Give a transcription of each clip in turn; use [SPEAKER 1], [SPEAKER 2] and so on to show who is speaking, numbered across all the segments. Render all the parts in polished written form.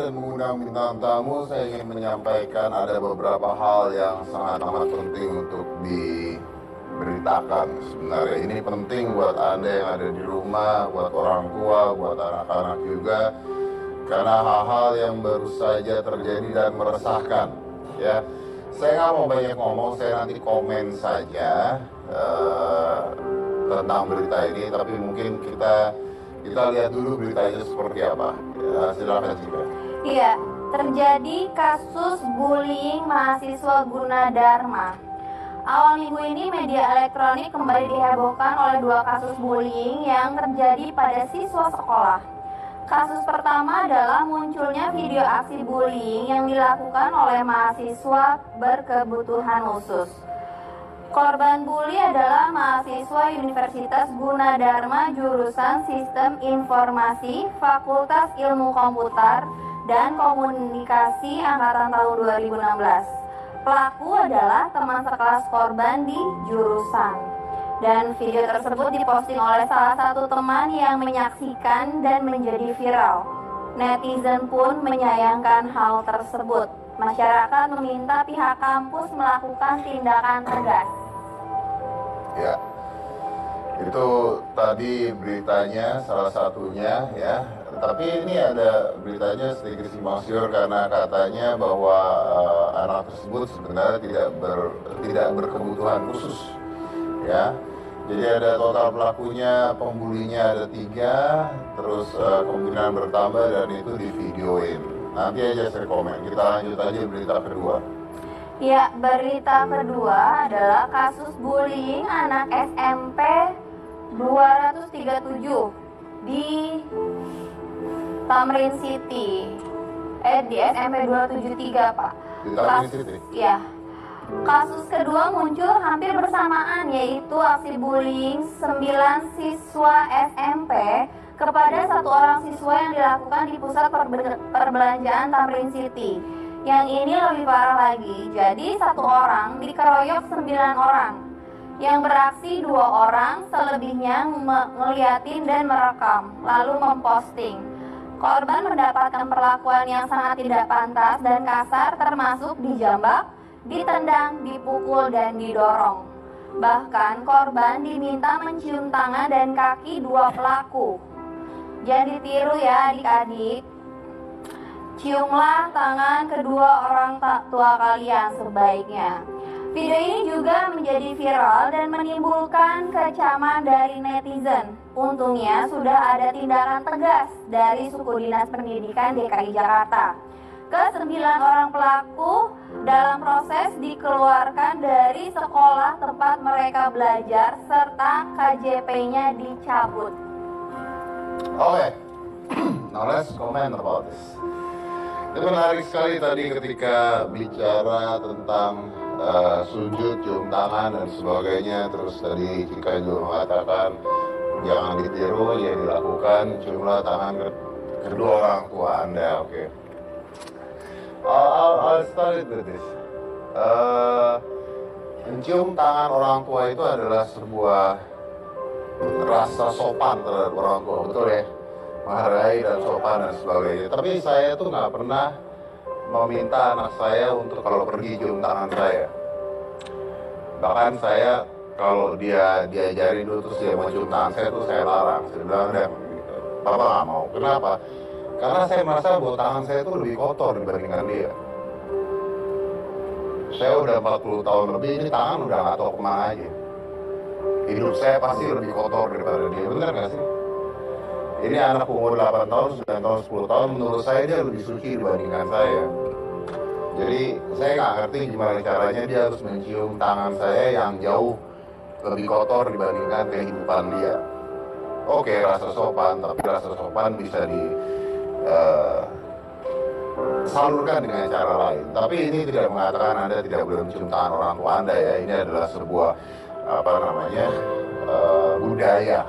[SPEAKER 1] dan mengundang bintang tamu, saya ingin menyampaikan ada beberapa hal yang sangat amat penting untuk diberitakan. Sebenarnya ini penting buat Anda yang ada di rumah, buat orang tua, buat anak-anak juga, karena hal-hal yang baru saja terjadi dan meresahkan. Ya, saya nggak mau banyak ngomong, saya nanti komen saja tentang berita ini, tapi mungkin kita lihat dulu beritanya seperti apa. Ya, silakan Cika.
[SPEAKER 2] Iya, terjadi kasus bullying mahasiswa Gunadarma. Awal minggu ini media elektronik kembali dihebohkan oleh dua kasus bullying yang terjadi pada siswa sekolah. Kasus pertama adalah munculnya video aksi bullying yang dilakukan oleh mahasiswa berkebutuhan khusus. Korban bully adalah mahasiswa Universitas Gunadarma jurusan Sistem Informasi Fakultas Ilmu Komputer dan Komunikasi angkatan tahun 2016. Pelaku adalah teman sekelas korban di jurusan. Dan video tersebut diposting oleh salah satu teman yang menyaksikan dan menjadi viral. Netizen pun menyayangkan hal tersebut. Masyarakat meminta pihak kampus melakukan tindakan tegas.
[SPEAKER 1] Ya, itu tadi beritanya salah satunya ya. Tapi ini ada beritanya sedikit simpang siur karena katanya bahwa anak tersebut sebenarnya tidak berkebutuhan khusus. Ya, jadi ada total pelakunya, pembulinya ada 3, terus kemungkinan bertambah dan itu divideoin. Nanti aja saya komen. Kita lanjut aja berita kedua.
[SPEAKER 2] Ya, berita kedua adalah kasus bullying anak SMP 237 di Tamrin City. Di SMP 273, Pak.
[SPEAKER 1] Di Tamrin City?
[SPEAKER 2] Ya. Kasus kedua muncul hampir bersamaan, yaitu aksi bullying 9 siswa SMP kepada satu orang siswa yang dilakukan di pusat perbelanjaan Tamrin City. Yang ini lebih parah lagi, jadi satu orang dikeroyok 9 orang. Yang beraksi 2 orang, selebihnya ngeliatin dan merekam, lalu memposting. Korban mendapatkan perlakuan yang sangat tidak pantas dan kasar, termasuk dijambak, ditendang, dipukul, dan didorong. Bahkan korban diminta mencium tangan dan kaki 2 pelaku. Jangan ditiru ya adik-adik. Ciumlah tangan kedua orang tua kalian sebaiknya. Video ini juga menjadi viral dan menimbulkan kecaman dari netizen. Untungnya sudah ada tindakan tegas dari Suku Dinas Pendidikan DKI Jakarta. Ke-9 orang pelaku dalam proses dikeluarkan dari sekolah tempat mereka belajar serta KJP-nya dicabut.
[SPEAKER 1] Okay, now let's comment about this. Itu menarik sekali tadi ketika bicara tentang sujud, cium tangan dan sebagainya. Terus tadi Cika juga mengatakan jangan ditiru, yang dilakukan ciumlah tangan kedua orang tua Anda. Oke. I'll start it with this. Mencium tangan orang tua itu adalah sebuah rasa sopan terhadap orang tua, betul ya? Menghargai dan sopan dan sebagainya. Tapi saya tuh nggak pernah meminta anak saya untuk kalau pergi cium tangan saya. Bahkan saya kalau dia diajarin dulu terus dia mau cium tangan saya tuh saya larang. Saya bilang deh, gitu. Papa nggak mau. Kenapa? Karena saya merasa bahwa tangan saya tuh lebih kotor dibandingkan dia. Saya udah 40 tahun lebih, ini tangan udah nggak tahu kemana aja. Hidup saya pasti lebih kotor daripada dia, bener nggak sih? Ini anak umur 8 tahun, 9 tahun, 10 tahun, menurut saya dia lebih suci dibandingkan saya. Jadi saya nggak ngerti gimana caranya dia harus mencium tangan saya yang jauh lebih kotor dibandingkan kehidupan dia. Oke, rasa sopan, tapi rasa sopan bisa salurkan dengan cara lain. Tapi ini tidak mengatakan Anda tidak boleh mencium tangan orang tua Anda ya. Ini adalah sebuah budaya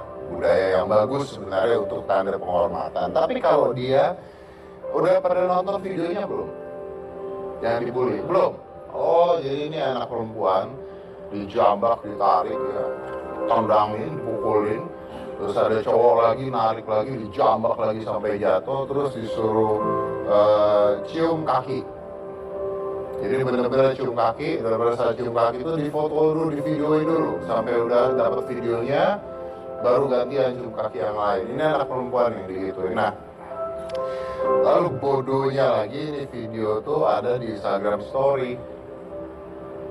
[SPEAKER 1] yang bagus sebenarnya untuk tanda penghormatan. Tapi kalau dia udah pada nonton videonya belum? Yang dibully belum? Oh, jadi ini anak perempuan dijambak, ditarik ya, tendangin, dipukulin. Terus ada cowok lagi narik lagi, dijambak lagi sampai jatuh, terus disuruh cium kaki. Jadi benar-benar cium kaki, benar-benar saat cium kaki itu difoto dulu, divideoin dulu sampai udah dapat videonya, baru gantian cium kaki yang lain. Ini anak perempuan yang digituin. Nah, lalu bodohnya lagi ini video tuh ada di Instagram Story.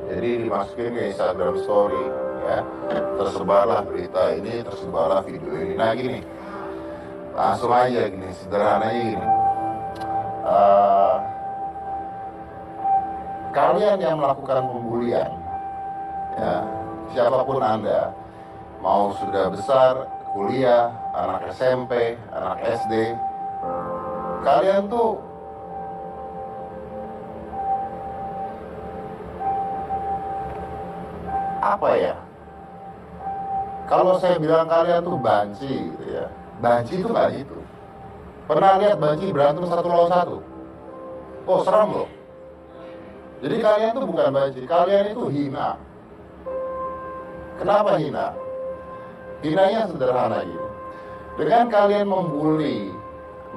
[SPEAKER 1] Jadi dimasukin ke Instagram Story, ya. Tersebarlah berita ini, tersebarlah video ini. Nah gini, langsung aja gini, sederhananya gini. Kalian yang melakukan pembulian, ya, siapapun Anda, mau sudah besar, kuliah, anak SMP, anak SD, kalian tuh apa ya? Kalau saya bilang kalian tuh banci gitu ya. Banci itu nggak gitu. Pernah lihat banci berantem satu lawan satu? Oh serem loh. Jadi kalian tuh bukan banci, kalian itu hina. Kenapa hina? Hinanya sederhana gitu. Dengan kalian membuli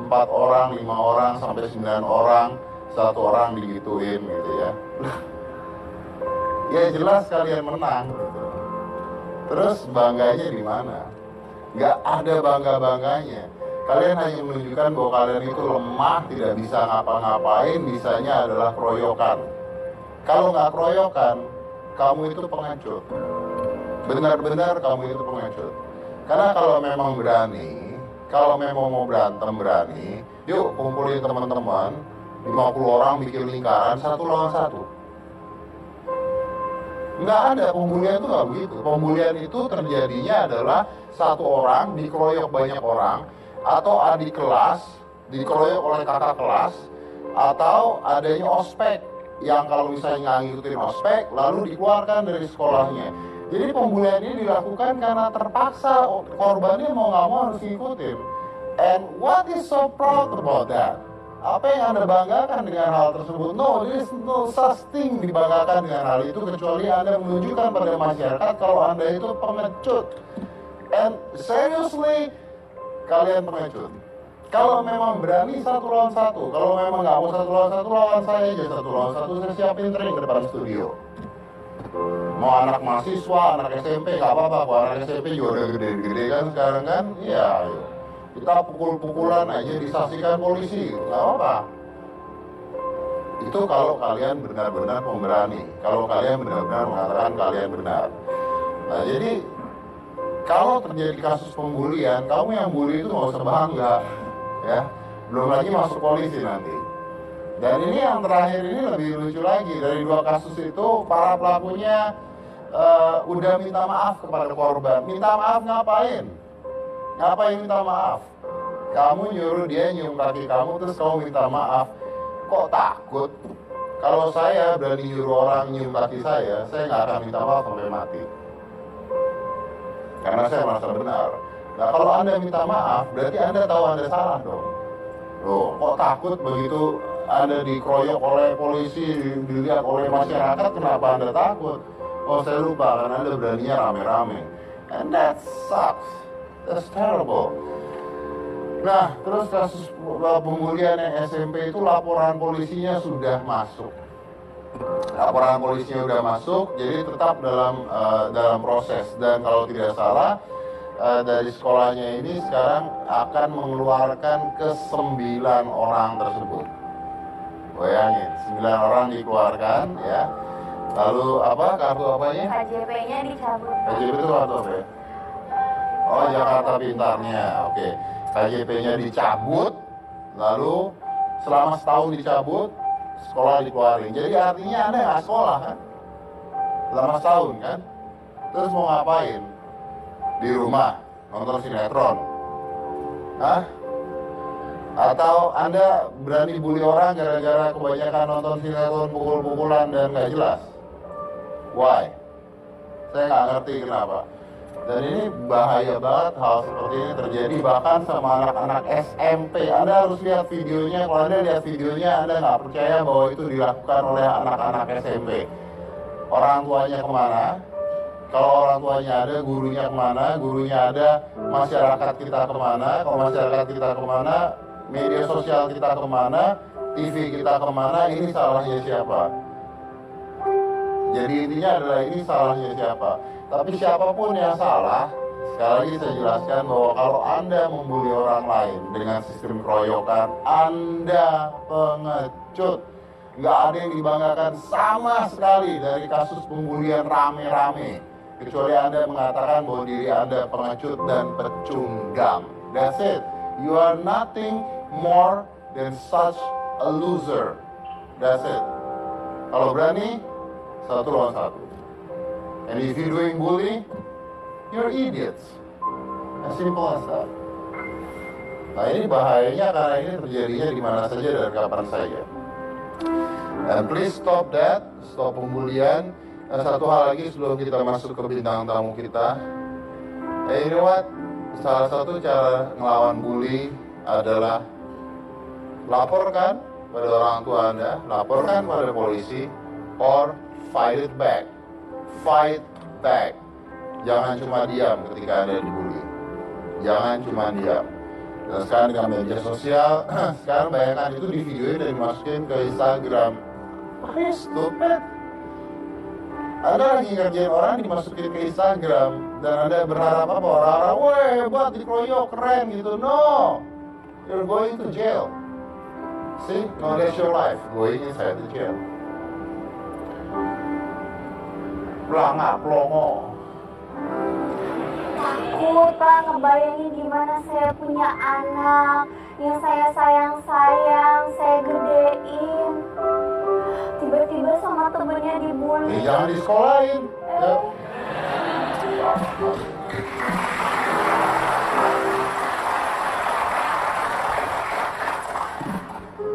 [SPEAKER 1] 4 orang, 5 orang, sampai 9 orang, 1 orang digituin gitu ya. Ya jelas kalian menang gitu. Terus bangganya di mana? Nggak ada bangga-bangganya. Kalian hanya menunjukkan bahwa kalian itu lemah, tidak bisa ngapa-ngapain, bisanya adalah keroyokan. Kalau nggak keroyokan, kamu itu pengecut. Benar-benar kamu itu pengecut. Karena kalau memang berani, kalau memang mau berantem berani, yuk kumpulin teman-teman, 50 orang bikin lingkaran, 1 lawan 1. Nggak ada, pembulian itu nggak begitu. Pembulian itu terjadinya adalah 1 orang dikeroyok banyak orang, atau adik kelas dikeroyok oleh kakak kelas, atau adanya ospek yang kalau misalnya nggak ngikutin ospek lalu dikeluarkan dari sekolahnya. Jadi pembulian ini dilakukan karena terpaksa, korbannya mau nggak mau harus ngikutin. And what is so proud about that? Apa yang Anda banggakan dengan hal tersebut? No, there is no such thing dibanggakan dengan hal itu, kecuali Anda menunjukkan pada masyarakat kalau Anda itu pengecut. And seriously, kalian pengecut. Kalau memang berani 1 lawan 1, kalau memang nggak mau 1 lawan 1, lawan saya aja 1 lawan 1, saya siapin training ke depan studio. Mau anak mahasiswa, anak SMP, nggak apa-apa, kalau anak SMP juga udah gede-gede kan sekarang kan, iya. Kita pukul-pukulan aja disaksikan polisi, nggak apa-apa. Itu kalau kalian benar-benar pemberani, kalau kalian benar-benar mengatakan kalian benar. Nah jadi, kalau terjadi kasus pembulian, kamu yang bully itu nggak usah bangga, ya. Belum lagi masuk polisi nanti. Dan ini yang terakhir ini lebih lucu lagi. Dari 2 kasus itu, para pelakunya udah minta maaf kepada korban. Minta maaf ngapain? Ngapain minta maaf? Kamu nyuruh dia nyium kaki kamu, terus kamu minta maaf. Kok takut? Kalau saya berani nyuruh orang nyium kaki saya nggak akan minta maaf sampai mati. Karena saya merasa benar. Nah kalau Anda minta maaf, berarti Anda tahu Anda salah dong. Loh, kok takut begitu Anda dikeroyok oleh polisi, dilihat oleh masyarakat, kenapa Anda takut? Oh saya lupa, karena Anda beraninya rame-rame. And that sucks. That's terrible. Nah, terus kasus pembulian yang SMP itu laporan polisinya sudah masuk. Laporan polisinya sudah masuk, jadi tetap dalam proses. Dan kalau tidak salah, dari sekolahnya ini sekarang akan mengeluarkan ke 9 orang tersebut. Bayangin, 9 orang dikeluarkan, ya. Lalu apa? Kartu apanya?
[SPEAKER 2] KJP-nya dicabut.
[SPEAKER 1] KJP itu kartu apa ya? Oh, Jakarta Pintarnya, oke. KJP-nya dicabut, lalu selama setahun dicabut, sekolah dikeluarin. Jadi artinya Anda nggak sekolah kan? Selama setahun kan? Terus mau ngapain? Di rumah, nonton sinetron. Hah? Atau Anda berani bully orang gara-gara kebanyakan nonton sinetron, pukul-pukulan dan nggak jelas? Why? Saya nggak ngerti kenapa. Dan ini bahaya banget hal seperti ini terjadi bahkan sama anak-anak SMP. Anda harus lihat videonya. Kalau Anda lihat videonya, Anda nggak percaya bahwa itu dilakukan oleh anak-anak SMP. Orang tuanya kemana? Kalau orang tuanya ada, gurunya kemana? Gurunya ada, masyarakat kita kemana? Kalau masyarakat kita kemana? Media sosial kita kemana? TV kita kemana, ini salahnya siapa? Jadi intinya adalah ini salahnya siapa. Tapi siapapun yang salah, sekali lagi saya jelaskan bahwa kalau Anda membuli orang lain dengan sistem keroyokan, Anda pengecut. Nggak ada yang dibanggakan sama sekali dari kasus pembulian rame-rame. Kecuali Anda mengatakan bahwa diri Anda pengecut dan pecundang. That's it. You are nothing more than such a loser. That's it. Kalau berani, 1 lawan 1. And if you doing bully, you're idiots. As simple as that. Nah ini bahayanya karena ini terjadinya di mana saja dan kapan saja. And please stop that, stop pembulian. Dan satu hal lagi sebelum kita masuk ke bintang tamu kita. You know what? Salah satu cara ngelawan bully adalah laporkan pada orang tua Anda, laporkan pada polisi, or fight it back. Fight back. Jangan cuma diam ketika Anda dibully. Jangan cuma diam. Dan sekarang dengan media sosial, sekarang bayangkan itu di videoin dan dimasukin ke Instagram. Are you stupid? Anda lagi ngerjain orang dimasukin ke Instagram dan Anda berharap apa? Orang-orang, wah hebat, dikeroyok, keren gitu. No, you're going to jail. See, no, that's your life, going inside the jail. Pelangak, pelongo.
[SPEAKER 2] Takut Pak, ngebayangin gimana saya punya anak yang saya sayang-sayang, saya gedein. Tiba-tiba sama temennya dibully.
[SPEAKER 1] Jangan disekolahin. Ya.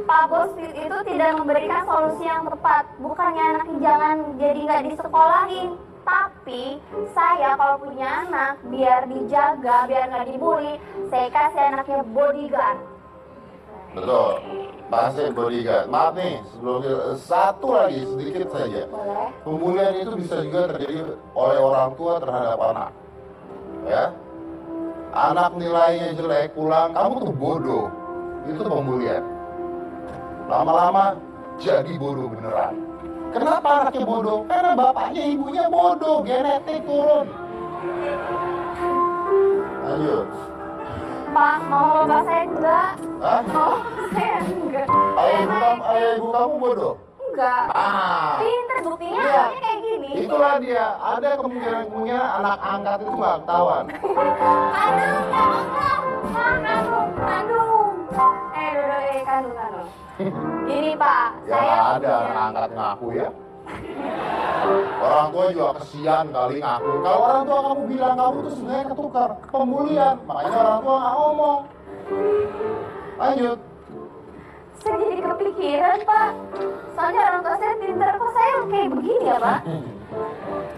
[SPEAKER 2] Pak Bos itu tidak memberikan solusi yang tepat. Bukannya anaknya jangan jadi nggak disekolahin, tapi saya kalau punya anak biar dijaga, biar nggak dibully, saya kasih anaknya bodyguard.
[SPEAKER 1] Betul. Pasti bodyguard. Maaf nih, sebelum satu lagi sedikit saja.
[SPEAKER 2] Boleh.
[SPEAKER 1] Pembulian itu bisa juga terjadi oleh orang tua terhadap anak. Ya. Anak nilainya jelek, pulang, kamu tuh bodoh. Itu pembulian. Lama-lama jadi bodoh beneran. Kenapa anaknya bodoh? Karena bapaknya ibunya bodoh, genetik turun. Lanjut.
[SPEAKER 2] Pak, mau bapak saya enggak?
[SPEAKER 1] Hah?
[SPEAKER 2] Mau saya enggak?
[SPEAKER 1] Ayah ibu kamu bodoh?
[SPEAKER 2] Enggak.
[SPEAKER 1] Ah.
[SPEAKER 2] Pinter, buktinya
[SPEAKER 1] Iya.
[SPEAKER 2] anaknya kayak gini.
[SPEAKER 1] Itulah dia. Ada kemungkinan anak angkat itu nggak ketahuan.
[SPEAKER 2] Kandung, ya Allah. Kandung. Kandung. Ini Pak,
[SPEAKER 1] Ya
[SPEAKER 2] saya
[SPEAKER 1] ada
[SPEAKER 2] punya-
[SPEAKER 1] anak angkat ngaku ya. Orang tua juga kesian kali ngaku. Kalau orang tua kamu bilang kamu tuh sebenarnya ketukar pembulian, makanya orang tua nggak ngomong. Lanjut.
[SPEAKER 2] Saya jadi kepikiran Pak. Soalnya orang tua saya pinter, kok saya kayak begini ya Pak?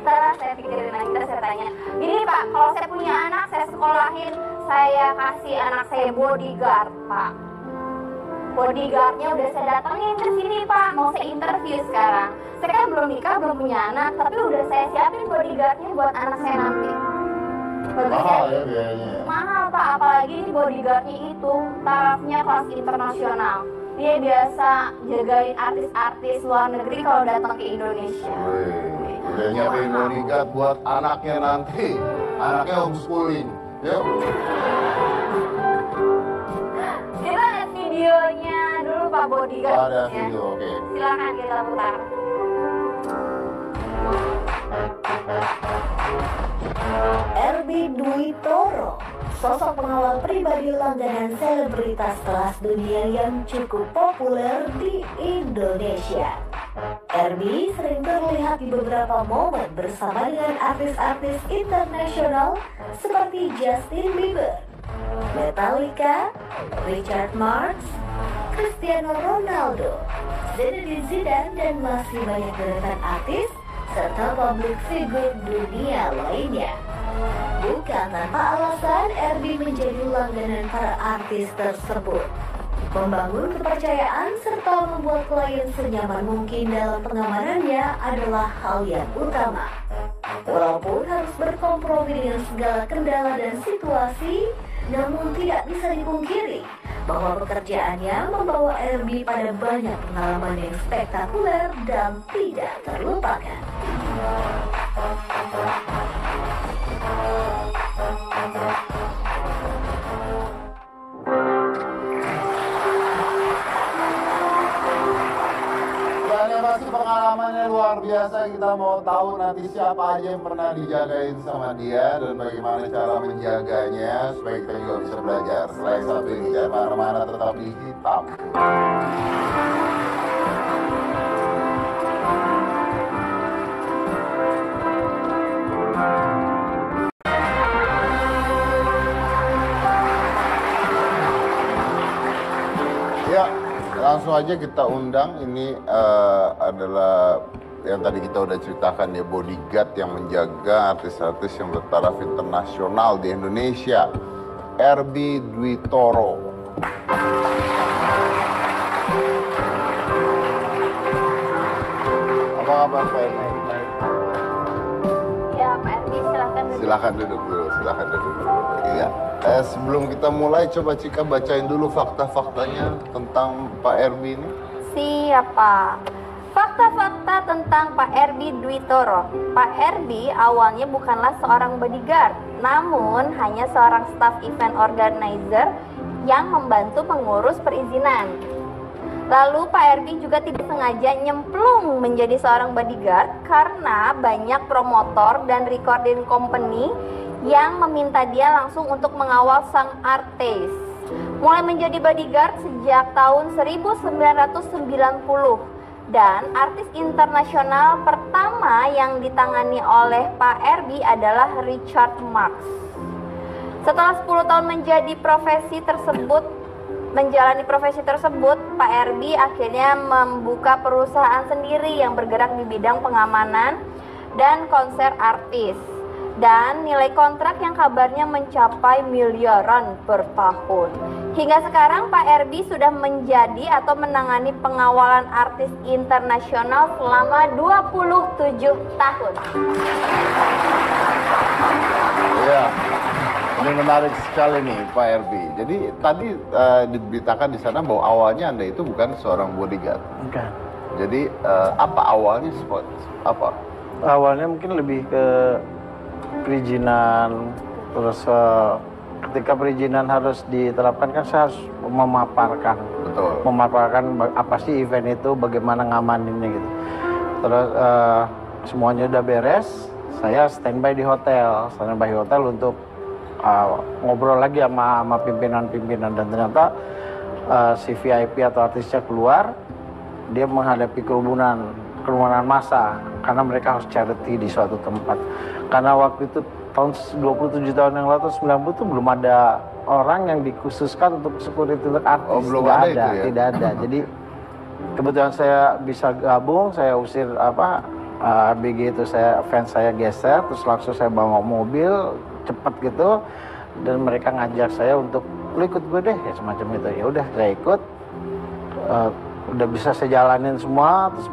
[SPEAKER 2] Ntar saya pikirin lagi, ntar saya tanya. Gini Pak, kalau saya punya anak, saya sekolahin, saya kasih anak saya bodyguard Pak. Bodyguardnya udah saya datangin ke sini Pak, mau saya interview sekarang. Saya kan belum nikah, belum punya anak, tapi udah saya siapin bodyguardnya buat anak saya nanti. Bagus
[SPEAKER 1] Mahal ya biayanya.
[SPEAKER 2] Mahal Pak, apalagi ini bodyguardnya itu tarafnya kelas internasional. Dia biasa jagain artis-artis luar negeri kalau datang ke Indonesia.
[SPEAKER 1] Wih, udah nyiapin bodyguard buat anaknya nanti. Anaknya homeschooling. Yuk.
[SPEAKER 2] Kita lihat videonya dulu Pak bodyguard.
[SPEAKER 1] Ada video, oke.
[SPEAKER 2] Silakan kita putar.
[SPEAKER 3] Herbie Dwi Toro, sosok pengawal pribadi langganan selebritas kelas dunia yang cukup populer di Indonesia. Herbie sering terlihat di beberapa momen bersama dengan artis-artis internasional seperti Justin Bieber, Metallica, Richard Marx, Cristiano Ronaldo, Zinedine Zidane, dan masih banyak deretan artis serta publik figur dunia lainnya. Bukan tanpa alasan Herbie menjadi langganan para artis tersebut. Membangun kepercayaan serta membuat klien senyaman mungkin dalam pengamanannya adalah hal yang utama. Walaupun harus berkompromi dengan segala kendala dan situasi, namun tidak bisa dipungkiri bahwa pekerjaannya membawa RB pada banyak pengalaman yang spektakuler dan tidak terlupakan.
[SPEAKER 1] Dan yang pasti pengalamannya luar biasa. Kita mau tahu nanti siapa aja yang pernah dijagain sama dia dan bagaimana cara menjaganya supaya kita juga bisa belajar. Selain satu ini, jangan mana-mana, tetap di Hitam. Ya, langsung aja kita undang. Ini adalah yang tadi kita udah ceritakan ya, bodyguard yang menjaga artis-artis yang bertaraf internasional di Indonesia, RB Dwi Toro. Apa kabar Pak RB?
[SPEAKER 2] Ya, Pak RB silahkan.
[SPEAKER 1] Silakan duduk dulu, silakan duduk dulu. Iya. Sebelum kita mulai, coba Cika bacain dulu fakta-faktanya tentang Pak RB ini.
[SPEAKER 2] Siapa? Fakta-fakta tentang Pak RB Dwi Toro. Pak RB awalnya bukanlah seorang bodyguard, namun hanya seorang staff event organizer yang membantu mengurus perizinan. Lalu Pak RB juga tidak sengaja nyemplung menjadi seorang bodyguard karena banyak promotor dan recording company yang meminta dia langsung untuk mengawal sang artis. Mulai menjadi bodyguard sejak tahun 1990 dan artis internasional pertama yang ditangani oleh Pak RB adalah Richard Marx. Setelah 10 tahun menjalani profesi tersebut, Pak RB akhirnya membuka perusahaan sendiri yang bergerak di bidang pengamanan dan konser artis. Dan nilai kontrak yang kabarnya mencapai miliaran per tahun. Hingga sekarang Pak RB sudah menjadi atau menangani pengawalan artis internasional selama 27 tahun.
[SPEAKER 1] Iya, ini menarik sekali nih Pak RB. Jadi tadi diberitakan di sana bahwa awalnya Anda itu bukan seorang bodyguard.
[SPEAKER 4] Bukan.
[SPEAKER 1] Jadi apa awalnya apa?
[SPEAKER 4] Awalnya mungkin lebih ke perizinan, terus ketika perizinan harus diterapkan kan saya harus memaparkan.
[SPEAKER 1] Betul.
[SPEAKER 4] Memaparkan apa sih event itu, bagaimana ngamaninnya gitu. Terus semuanya udah beres, saya standby di hotel untuk ngobrol lagi sama pimpinan-pimpinan, dan ternyata si VIP atau artisnya keluar, dia menghadapi kerumunan massa karena mereka harus charity di suatu tempat. Karena waktu itu tahun 27 tahun yang lalu, 90 itu belum ada orang yang dikhususkan untuk security untuk artis.
[SPEAKER 1] Oh, belum
[SPEAKER 4] tidak
[SPEAKER 1] ada
[SPEAKER 4] ada,
[SPEAKER 1] itu ya?
[SPEAKER 4] tidak ada. Jadi kebetulan saya bisa gabung, saya usir BG itu, fans saya geser, terus langsung saya bawa mobil cepat gitu, dan mereka ngajak saya untuk lu ikut gue deh, ya semacam itu. Ya udah, saya ikut. Udah bisa saya jalanin semua, terus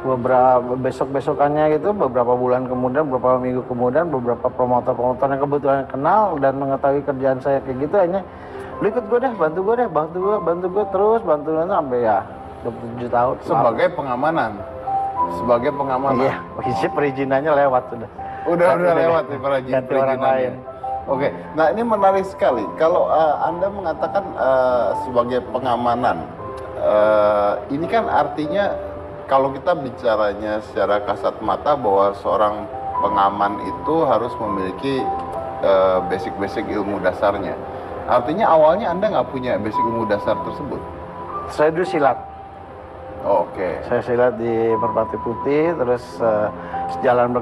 [SPEAKER 4] beberapa besok-besokannya gitu, beberapa bulan kemudian, beberapa minggu kemudian, beberapa promotor-promotor yang kebetulan kenal dan mengetahui kerjaan saya kayak gitu, akhirnya lu ikut gue deh, bantu gue terus sampai ya 27 tahun.
[SPEAKER 1] Sebagai pengamanan.
[SPEAKER 4] Iya, perizinannya lewat sudah.
[SPEAKER 1] Udah lewat nih
[SPEAKER 4] ganti orang lain.
[SPEAKER 1] Oke, nah ini menarik sekali. Kalau Anda mengatakan sebagai pengamanan, ini kan artinya kalau kita bicaranya secara kasat mata bahwa seorang pengaman itu harus memiliki basic ilmu dasarnya. Artinya awalnya Anda nggak punya basic ilmu dasar tersebut?
[SPEAKER 4] Saya dulu silat.
[SPEAKER 1] Oke.
[SPEAKER 4] Saya silat di Merpati Putih, terus sejalan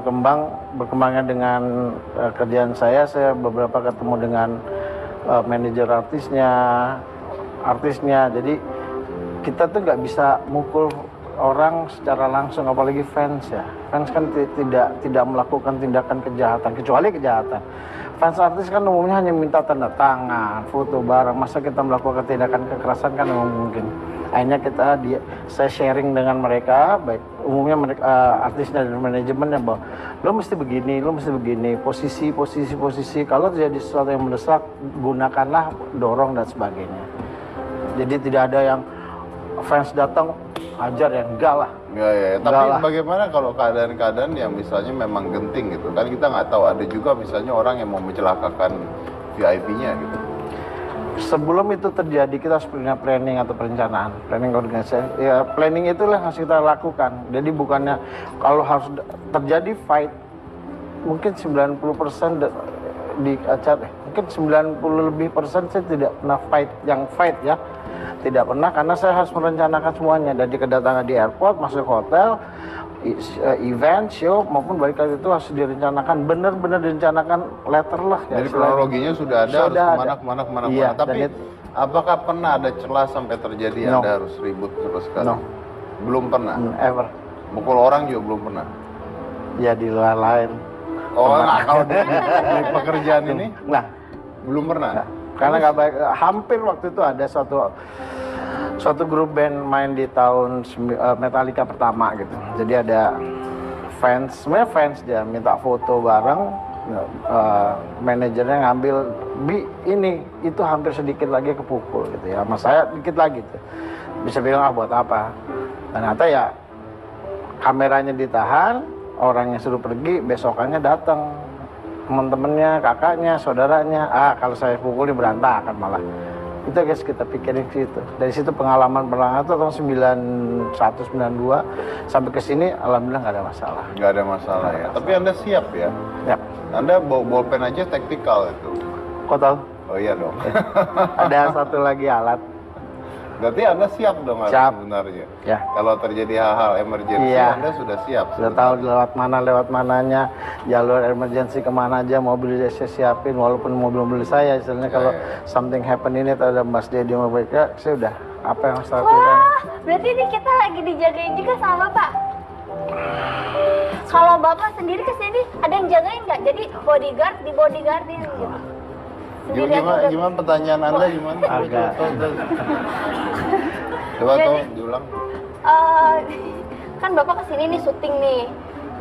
[SPEAKER 4] berkembangnya dengan kerjaan saya beberapa ketemu dengan manajer artisnya. Jadi kita tuh nggak bisa mukul orang secara langsung, apalagi fans ya. Fans kan tidak melakukan tindakan kejahatan, kecuali kejahatan. Fans artis kan umumnya hanya minta tanda tangan, foto bareng. Masa kita melakukan tindakan kekerasan kan memang mungkin. Akhirnya saya sharing dengan mereka, baik umumnya mereka artisnya dan manajemennya, bahwa lo mesti begini, posisi. Kalau terjadi sesuatu yang mendesak, gunakanlah dorong dan sebagainya. Jadi tidak ada yang fans datang hajar ya, enggak lah.
[SPEAKER 1] Ya. Tapi
[SPEAKER 4] Enggak lah.
[SPEAKER 1] bagaimana kalau keadaan-keadaan yang misalnya memang genting gitu kan, kita nggak tahu, ada juga misalnya orang yang mau mencelakakan VIP-nya gitu.
[SPEAKER 4] Sebelum itu terjadi kita harus punya planning atau perencanaan, planning organisasi. Ya planning itulah yang harus kita lakukan. Jadi bukannya kalau harus terjadi fight, mungkin 90% di acara, mungkin 90 lebih persen saya tidak pernah fight ya. Tidak pernah, karena saya harus merencanakan semuanya dari kedatangan di airport, masuk hotel, event, show maupun balik lagi itu harus direncanakan, benar-benar direncanakan letter lah.
[SPEAKER 1] Jadi kronologinya sudah ada, harus kemana.
[SPEAKER 4] Iya,
[SPEAKER 1] Tapi apakah pernah ada celah sampai terjadi
[SPEAKER 4] No.
[SPEAKER 1] Anda harus ribut terus sekali?
[SPEAKER 4] No.
[SPEAKER 1] Belum pernah?
[SPEAKER 4] Ever.
[SPEAKER 1] Mukul orang juga belum pernah?
[SPEAKER 4] Ya di luar lain.
[SPEAKER 1] Oh, nah, kalau di pekerjaan ini
[SPEAKER 4] Nah,
[SPEAKER 1] belum pernah?
[SPEAKER 4] nah, karena nggak baik. Hampir waktu itu ada suatu grup band main di tahun Metallica pertama gitu. Jadi ada fans, sebenarnya fans dia minta foto bareng, manajernya ngambil ini itu hampir sedikit lagi kepukul gitu ya. Sama saya dikit lagi tuh. Bisa bilang buat apa? Ternyata ya kameranya ditahan, orangnya suruh pergi, besokannya datang teman-temannya, kakaknya, saudaranya. Kalau saya pukul berantakan malah. Itu guys kita pikirin situ. Dari situ pengalaman perang itu tahun 9192 sampai ke sini alhamdulillah nggak ada masalah.
[SPEAKER 1] Nggak ada masalah ya. Tapi Anda siap ya?
[SPEAKER 4] Ya.
[SPEAKER 1] Anda bawa bolpen aja taktikal itu.
[SPEAKER 4] Kok tahu?
[SPEAKER 1] Oh iya dong.
[SPEAKER 4] Ada satu lagi alat.
[SPEAKER 1] Berarti Anda siap dong harus
[SPEAKER 4] Siap.
[SPEAKER 1] sebenarnya.
[SPEAKER 4] Ya.
[SPEAKER 1] Kalau terjadi hal-hal emergency,
[SPEAKER 4] Iya.
[SPEAKER 1] Anda sudah siap.
[SPEAKER 4] Sudah tahu lewat mananya, jalur emergency kemana aja, mobil saya siapin, walaupun mobil saya, istilahnya kalau something happen ini atau ada Mas Dedi mau mereka, saya udah apa yang harus saya lakukan.
[SPEAKER 2] Wah, berarti ini kita lagi dijagain juga sama Bapak. Kalau Bapak sendiri kesini, ada yang jagain nggak? Jadi bodyguard di bodyguardin gitu. Sendirian juga.
[SPEAKER 1] Gimana pertanyaan Anda gimana?
[SPEAKER 4] Agak.
[SPEAKER 1] Coba
[SPEAKER 2] Jadi-
[SPEAKER 1] tolong diulang.
[SPEAKER 2] Kan Bapak kesini nih syuting nih.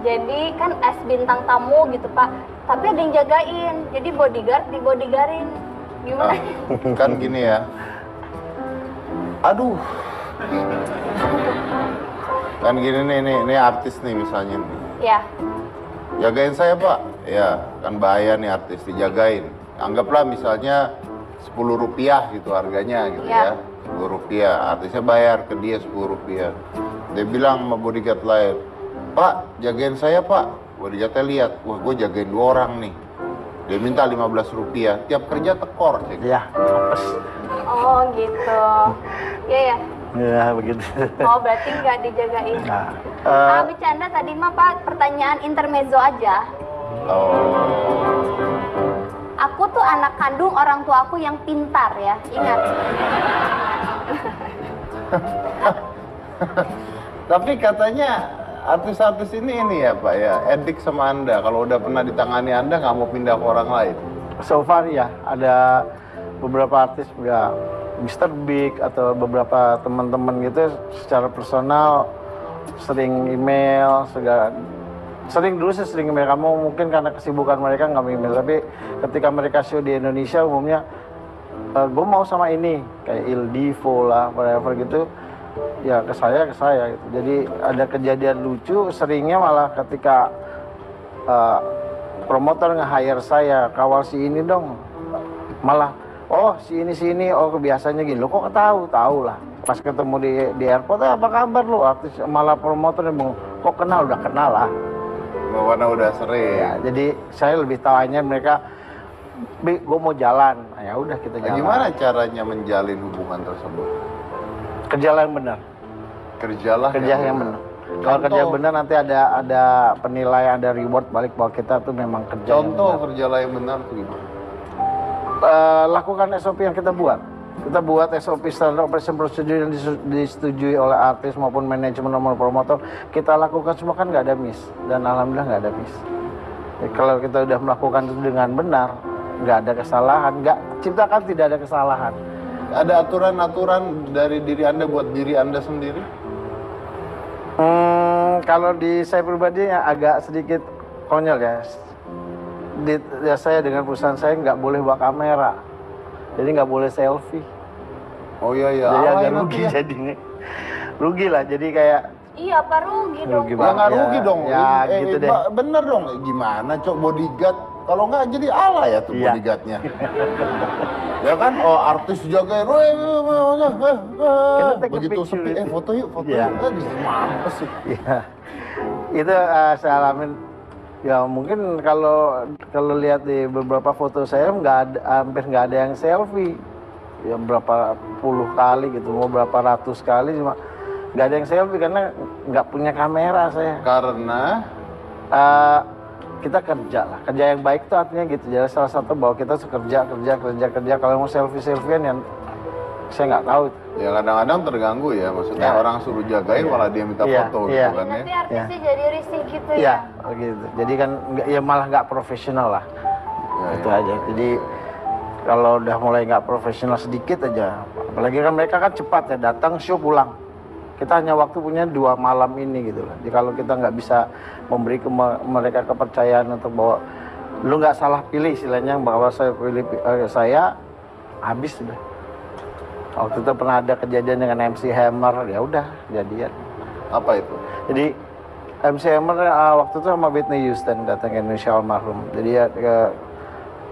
[SPEAKER 2] Jadi kan as bintang tamu gitu Pak. Tapi ada yang jagain. Jadi bodyguard di bodyguardin. Gimana?
[SPEAKER 1] Kan gini ya. Aduh. Kan gini nih, ini artis nih misalnya nih.
[SPEAKER 2] Ya.
[SPEAKER 1] Jagain saya Pak. Ya, kan bahaya nih artis dijagain. Anggaplah misalnya 10 rupiah gitu harganya gitu ya. 10 rupiah, artisnya bayar ke dia 10 rupiah. Dia bilang sama bodyguard lain, Pak, jagain saya Pak. Bodyguardnya lihat, wah gue jagain 2 orang nih. Dia minta 15 rupiah, tiap kerja tekor.
[SPEAKER 4] Ya, apes.
[SPEAKER 2] Oh gitu. Iya ya.
[SPEAKER 4] Ya begitu.
[SPEAKER 2] Oh berarti nggak dijagain.
[SPEAKER 4] Nah,
[SPEAKER 2] Bercanda tadi mah Pak, pertanyaan intermezzo aja.
[SPEAKER 1] Oh.
[SPEAKER 2] Aku tuh anak kandung orang tua aku yang pintar ya, ingat.
[SPEAKER 1] Tapi katanya artis-artis ini ya Pak ya, edik sama Anda. Kalau udah pernah ditangani Anda nggak mau pindah ke orang lain.
[SPEAKER 4] so far ya ada beberapa artis ya Mr. Big atau beberapa teman-teman gitu secara personal sering email segala. Sering dulu sih sering email, kamu mungkin karena kesibukan mereka nggak email, tapi ketika mereka show di Indonesia umumnya gue mau sama ini kayak Il Divo lah whatever gitu ya ke saya gitu. Jadi ada kejadian lucu seringnya malah ketika promotor nge-hire saya kawal si ini dong, malah oh si ini oh kebiasaannya gini lo kok tahu lah pas ketemu di airport apa kabar lo artis, malah promotornya bilang kok kenal, udah kenal lah.
[SPEAKER 1] Karena udah sering.
[SPEAKER 4] Ya, jadi saya lebih tawanya mereka, Bi, gue mau jalan. Nah, ya udah kita
[SPEAKER 1] Nah,
[SPEAKER 4] jalan.
[SPEAKER 1] gimana caranya menjalin hubungan tersebut?
[SPEAKER 4] Kerja yang benar.
[SPEAKER 1] Kerjalah
[SPEAKER 4] Kerja yang benar. Kalau kerja benar nanti ada penilaian, ada reward balik bahwa kita tuh memang kerja.
[SPEAKER 1] Contoh
[SPEAKER 4] yang benar.
[SPEAKER 1] kerjalah yang benar tuh gimana?
[SPEAKER 4] Lakukan SOP yang kita buat. Kita buat SOP standard operation procedure yang disetujui oleh artis maupun manajemen nomor promotor. Kita lakukan semua kan nggak ada miss. Dan alhamdulillah nggak ada miss. Ya, kalau kita udah melakukan itu dengan benar, nggak ada kesalahan, nggak ciptakan tidak ada kesalahan.
[SPEAKER 1] Ada aturan-aturan dari diri Anda buat diri Anda sendiri?
[SPEAKER 4] Kalau di saya pribadi ya agak sedikit konyol ya. Saya dengan perusahaan saya nggak boleh bawa kamera, jadi nggak boleh selfie.
[SPEAKER 1] Oh iya iya.
[SPEAKER 4] Jadi
[SPEAKER 1] Alay
[SPEAKER 4] agak
[SPEAKER 1] nanti
[SPEAKER 4] rugi
[SPEAKER 1] ya.
[SPEAKER 4] jadinya. Rugi lah, jadi kayak
[SPEAKER 2] Iya, apa rugi dong?
[SPEAKER 4] Rugi
[SPEAKER 1] Ya
[SPEAKER 4] banget.
[SPEAKER 1] nggak
[SPEAKER 4] Ya,
[SPEAKER 1] rugi dong.
[SPEAKER 4] ya, gitu deh.
[SPEAKER 1] Bener dong. Gimana cok bodyguard? Kalau nggak jadi alay ya tuh
[SPEAKER 4] Iya.
[SPEAKER 1] bodyguardnya. Ya kan, oh artis jagain,
[SPEAKER 4] Kita take a
[SPEAKER 1] begitu
[SPEAKER 4] picture
[SPEAKER 1] sepi,
[SPEAKER 4] itu.
[SPEAKER 1] foto yuk,
[SPEAKER 4] Iya.
[SPEAKER 1] di mana sih?
[SPEAKER 4] Iya. Itu saya alamin. Ya mungkin kalau lihat di beberapa foto saya hampir nggak ada yang selfie. Ya berapa puluh kali gitu, mau berapa ratus kali cuma nggak ada yang selfie karena nggak punya kamera saya.
[SPEAKER 1] Karena
[SPEAKER 4] Kita kerja lah, kerja yang baik itu artinya gitu. Jadi salah satu bahwa kita kerja. Kalau mau selfie-selfiean yang saya nggak tahu.
[SPEAKER 1] ya kadang-kadang terganggu ya, maksudnya
[SPEAKER 4] Ya.
[SPEAKER 1] orang suruh jagain malah dia minta
[SPEAKER 4] Iya,
[SPEAKER 1] foto
[SPEAKER 4] iya.
[SPEAKER 1] gitu kan ya.
[SPEAKER 2] Nanti artisnya jadi risih gitu
[SPEAKER 4] Iya,
[SPEAKER 2] ya.
[SPEAKER 4] gitu. Jadi kan ya malah nggak profesional lah.
[SPEAKER 1] Ya,
[SPEAKER 4] Itu
[SPEAKER 1] ya.
[SPEAKER 4] aja. Jadi kalau udah mulai nggak profesional sedikit aja, apalagi kan mereka kan cepat ya, datang show pulang. Kita hanya waktu punya 2 malam ini gitu loh. Jadi kalau kita nggak bisa memberi mereka kepercayaan untuk bahwa lu nggak salah pilih istilahnya, bahwa saya pilih saya habis sudah. Waktu itu pernah ada kejadian dengan MC Hammer, ya udah jadian.
[SPEAKER 1] Apa itu?
[SPEAKER 4] Jadi MC Hammer waktu itu sama Whitney Houston datang ke Indonesia almarhum. Jadi ya,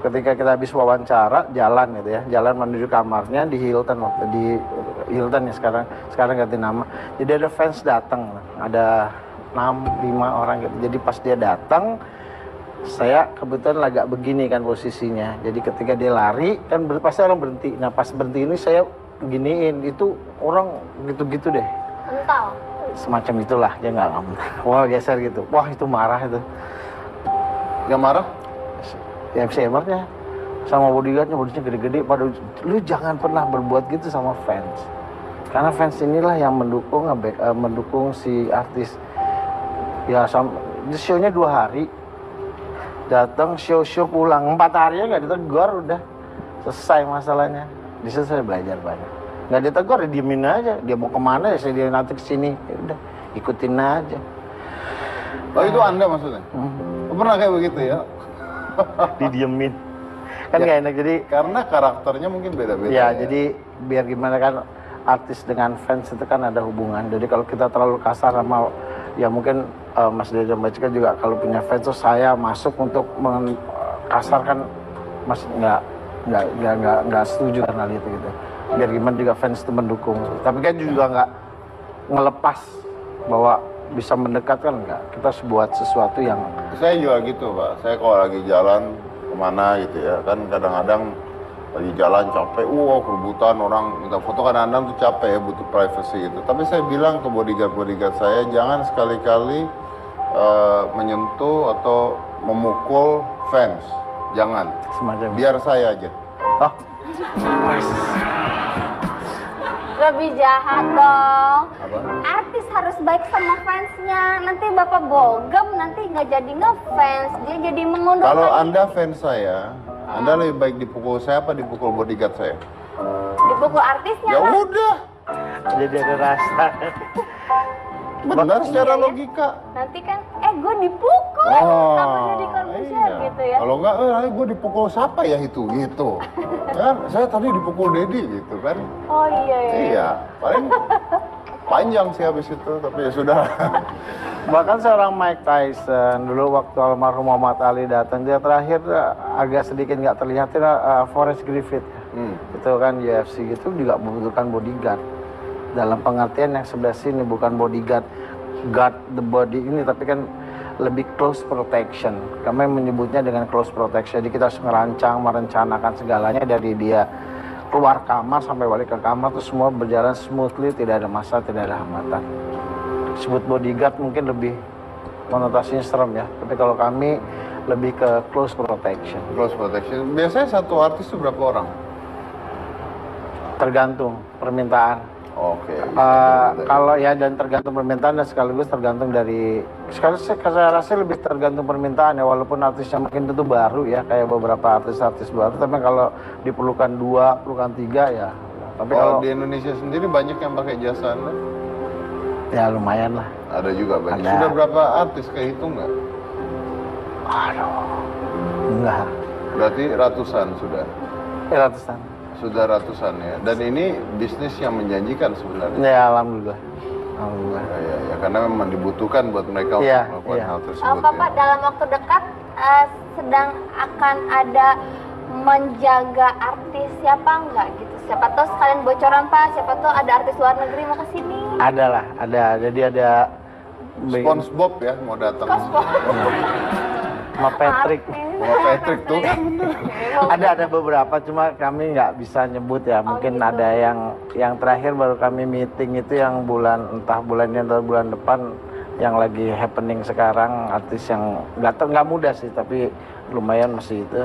[SPEAKER 4] ketika kita habis wawancara jalan gitu ya, jalan menuju kamarnya di Hilton, waktu di Hilton ya sekarang ganti nama. Jadi ada fans datang, ada 5 orang gitu. Jadi pas dia datang, saya kebetulan agak begini kan posisinya. Jadi ketika dia lari kan pasti orang berhenti. Nah pas berhenti ini saya giniin, itu orang gitu-gitu deh.
[SPEAKER 2] Kental.
[SPEAKER 4] Semacam itulah, dia nggak ngomong. Wah geser gitu, wah itu marah itu.
[SPEAKER 1] Yang marah?
[SPEAKER 4] Ya MC Hammer-nya sama bodyguardnya gede-gede. Pada lu jangan pernah berbuat gitu sama fans, karena fans inilah yang mendukung si artis. Ya show-nya 2 hari, datang show pulang 4 hari nggak ditegur, udah selesai masalahnya. Di situ saya belajar banyak. Nggak ditegur, ya diemin aja. Dia mau kemana ya saya dia nanti kesini, ya udah ikutin aja.
[SPEAKER 1] Oh itu Anda maksudnya? Pernah kayak begitu ya?
[SPEAKER 4] Didiemin kan
[SPEAKER 1] Ya,
[SPEAKER 4] nggak enak. Jadi
[SPEAKER 1] Karena karakternya mungkin beda-beda
[SPEAKER 4] ya, jadi biar gimana kan artis dengan fans itu kan ada hubungan. Jadi kalau kita terlalu kasar sama ya mungkin Mas Dede Mbacika juga kalau punya fans tuh saya masuk untuk kasar kan Mas nggak setuju karena itu gitu. Biar gimana juga fans itu mendukung. Tapi kan juga nggak ngelepas bahwa bisa mendekat kan nggak. Kita buat sesuatu yang
[SPEAKER 1] Saya juga gitu Pak, saya kalau lagi jalan kemana gitu ya, kan kadang-kadang lagi jalan capek, kerebutan orang minta foto, kadang-kadang tuh capek ya, butuh privacy gitu. Tapi saya bilang ke bodyguard saya, jangan sekali-kali menyentuh atau memukul fans, jangan.
[SPEAKER 4] semacam
[SPEAKER 1] Biar saya aja.
[SPEAKER 4] oh
[SPEAKER 2] Lebih jahat dong.
[SPEAKER 1] Apa?
[SPEAKER 2] Artis harus baik sama fansnya. Nanti Bapak bogem, nanti nggak jadi ngefans. Dia jadi mengundang.
[SPEAKER 1] Kalau Anda fans saya, Anda lebih baik dipukul saya apa dipukul bodyguard saya?
[SPEAKER 2] dipukul artisnya
[SPEAKER 1] Ya
[SPEAKER 2] lah.
[SPEAKER 1] udah,
[SPEAKER 4] jadi ada rasa.
[SPEAKER 1] benar secara
[SPEAKER 2] Iya, ya.
[SPEAKER 1] logika.
[SPEAKER 2] Nanti kan, gue dipukul. Sama jadi Corbusier
[SPEAKER 1] iya.
[SPEAKER 2] gitu ya.
[SPEAKER 1] Kalau enggak, gue dipukul siapa ya itu gitu. Kan saya tadi dipukul Dedi gitu kan.
[SPEAKER 2] Oh iya ya.
[SPEAKER 1] Iya, paling panjang sih habis itu, tapi ya sudah.
[SPEAKER 4] Bahkan seorang Mike Tyson dulu waktu almarhum Muhammad Ali datang, dia terakhir agak sedikit nggak terlihat Forrest Griffith. Itu kan UFC gitu juga membutuhkan bodyguard. Dalam pengertian yang sebelah sini bukan bodyguard guard the body ini, tapi kan lebih close protection. Kami menyebutnya dengan close protection. Jadi kita harus merencanakan segalanya dari dia keluar kamar sampai balik ke kamar itu semua berjalan smoothly, tidak ada masalah, tidak ada hambatan. Sebut bodyguard mungkin lebih konotasinya serem ya, tapi kalau kami lebih ke close protection.
[SPEAKER 1] Close protection. Biasanya satu artis itu berapa orang?
[SPEAKER 4] Tergantung permintaan.
[SPEAKER 1] Oke.
[SPEAKER 4] Kalau ya dan tergantung permintaan dan sekaligus tergantung dari saya rasa lebih tergantung permintaan ya, walaupun artisnya mungkin itu baru ya kayak beberapa artis-artis baru, tapi kalau diperlukan 2, perlukan 3 ya. Tapi kalau
[SPEAKER 1] di Indonesia sendiri banyak yang pakai jasa Anda?
[SPEAKER 4] ya lumayan lah.
[SPEAKER 1] Ada juga banyak.
[SPEAKER 4] Ada.
[SPEAKER 1] Sudah berapa artis kehitung nggak?
[SPEAKER 4] Aduh, enggak.
[SPEAKER 1] Berarti ratusan sudah.
[SPEAKER 4] Ratusan.
[SPEAKER 1] Sudah ratusan ya. Dan ini bisnis yang menjanjikan sebenarnya.
[SPEAKER 4] Ya, alhamdulillah. Alhamdulillah.
[SPEAKER 1] Ya, karena memang dibutuhkan buat mereka untuk
[SPEAKER 4] Iya,
[SPEAKER 1] melakukan
[SPEAKER 4] iya.
[SPEAKER 1] hal tersebut.
[SPEAKER 2] Bapak dalam waktu dekat sedang akan ada menjaga artis siapa enggak gitu? Siapa tahu sekalian bocoran Pak, siapa tahu ada artis luar negeri mau ke sini.
[SPEAKER 4] Ada lah, ada. Jadi ada
[SPEAKER 1] SpongeBob ya mau datang.
[SPEAKER 4] sama Patrick.
[SPEAKER 1] Sama Patrick tuh.
[SPEAKER 4] Ada beberapa, cuma kami nggak bisa nyebut ya. Mungkin
[SPEAKER 2] gitu.
[SPEAKER 4] ada yang terakhir baru kami meeting itu yang entah bulan ini atau bulan depan yang lagi happening sekarang, artis yang nggak mudah sih, tapi lumayan masih itu.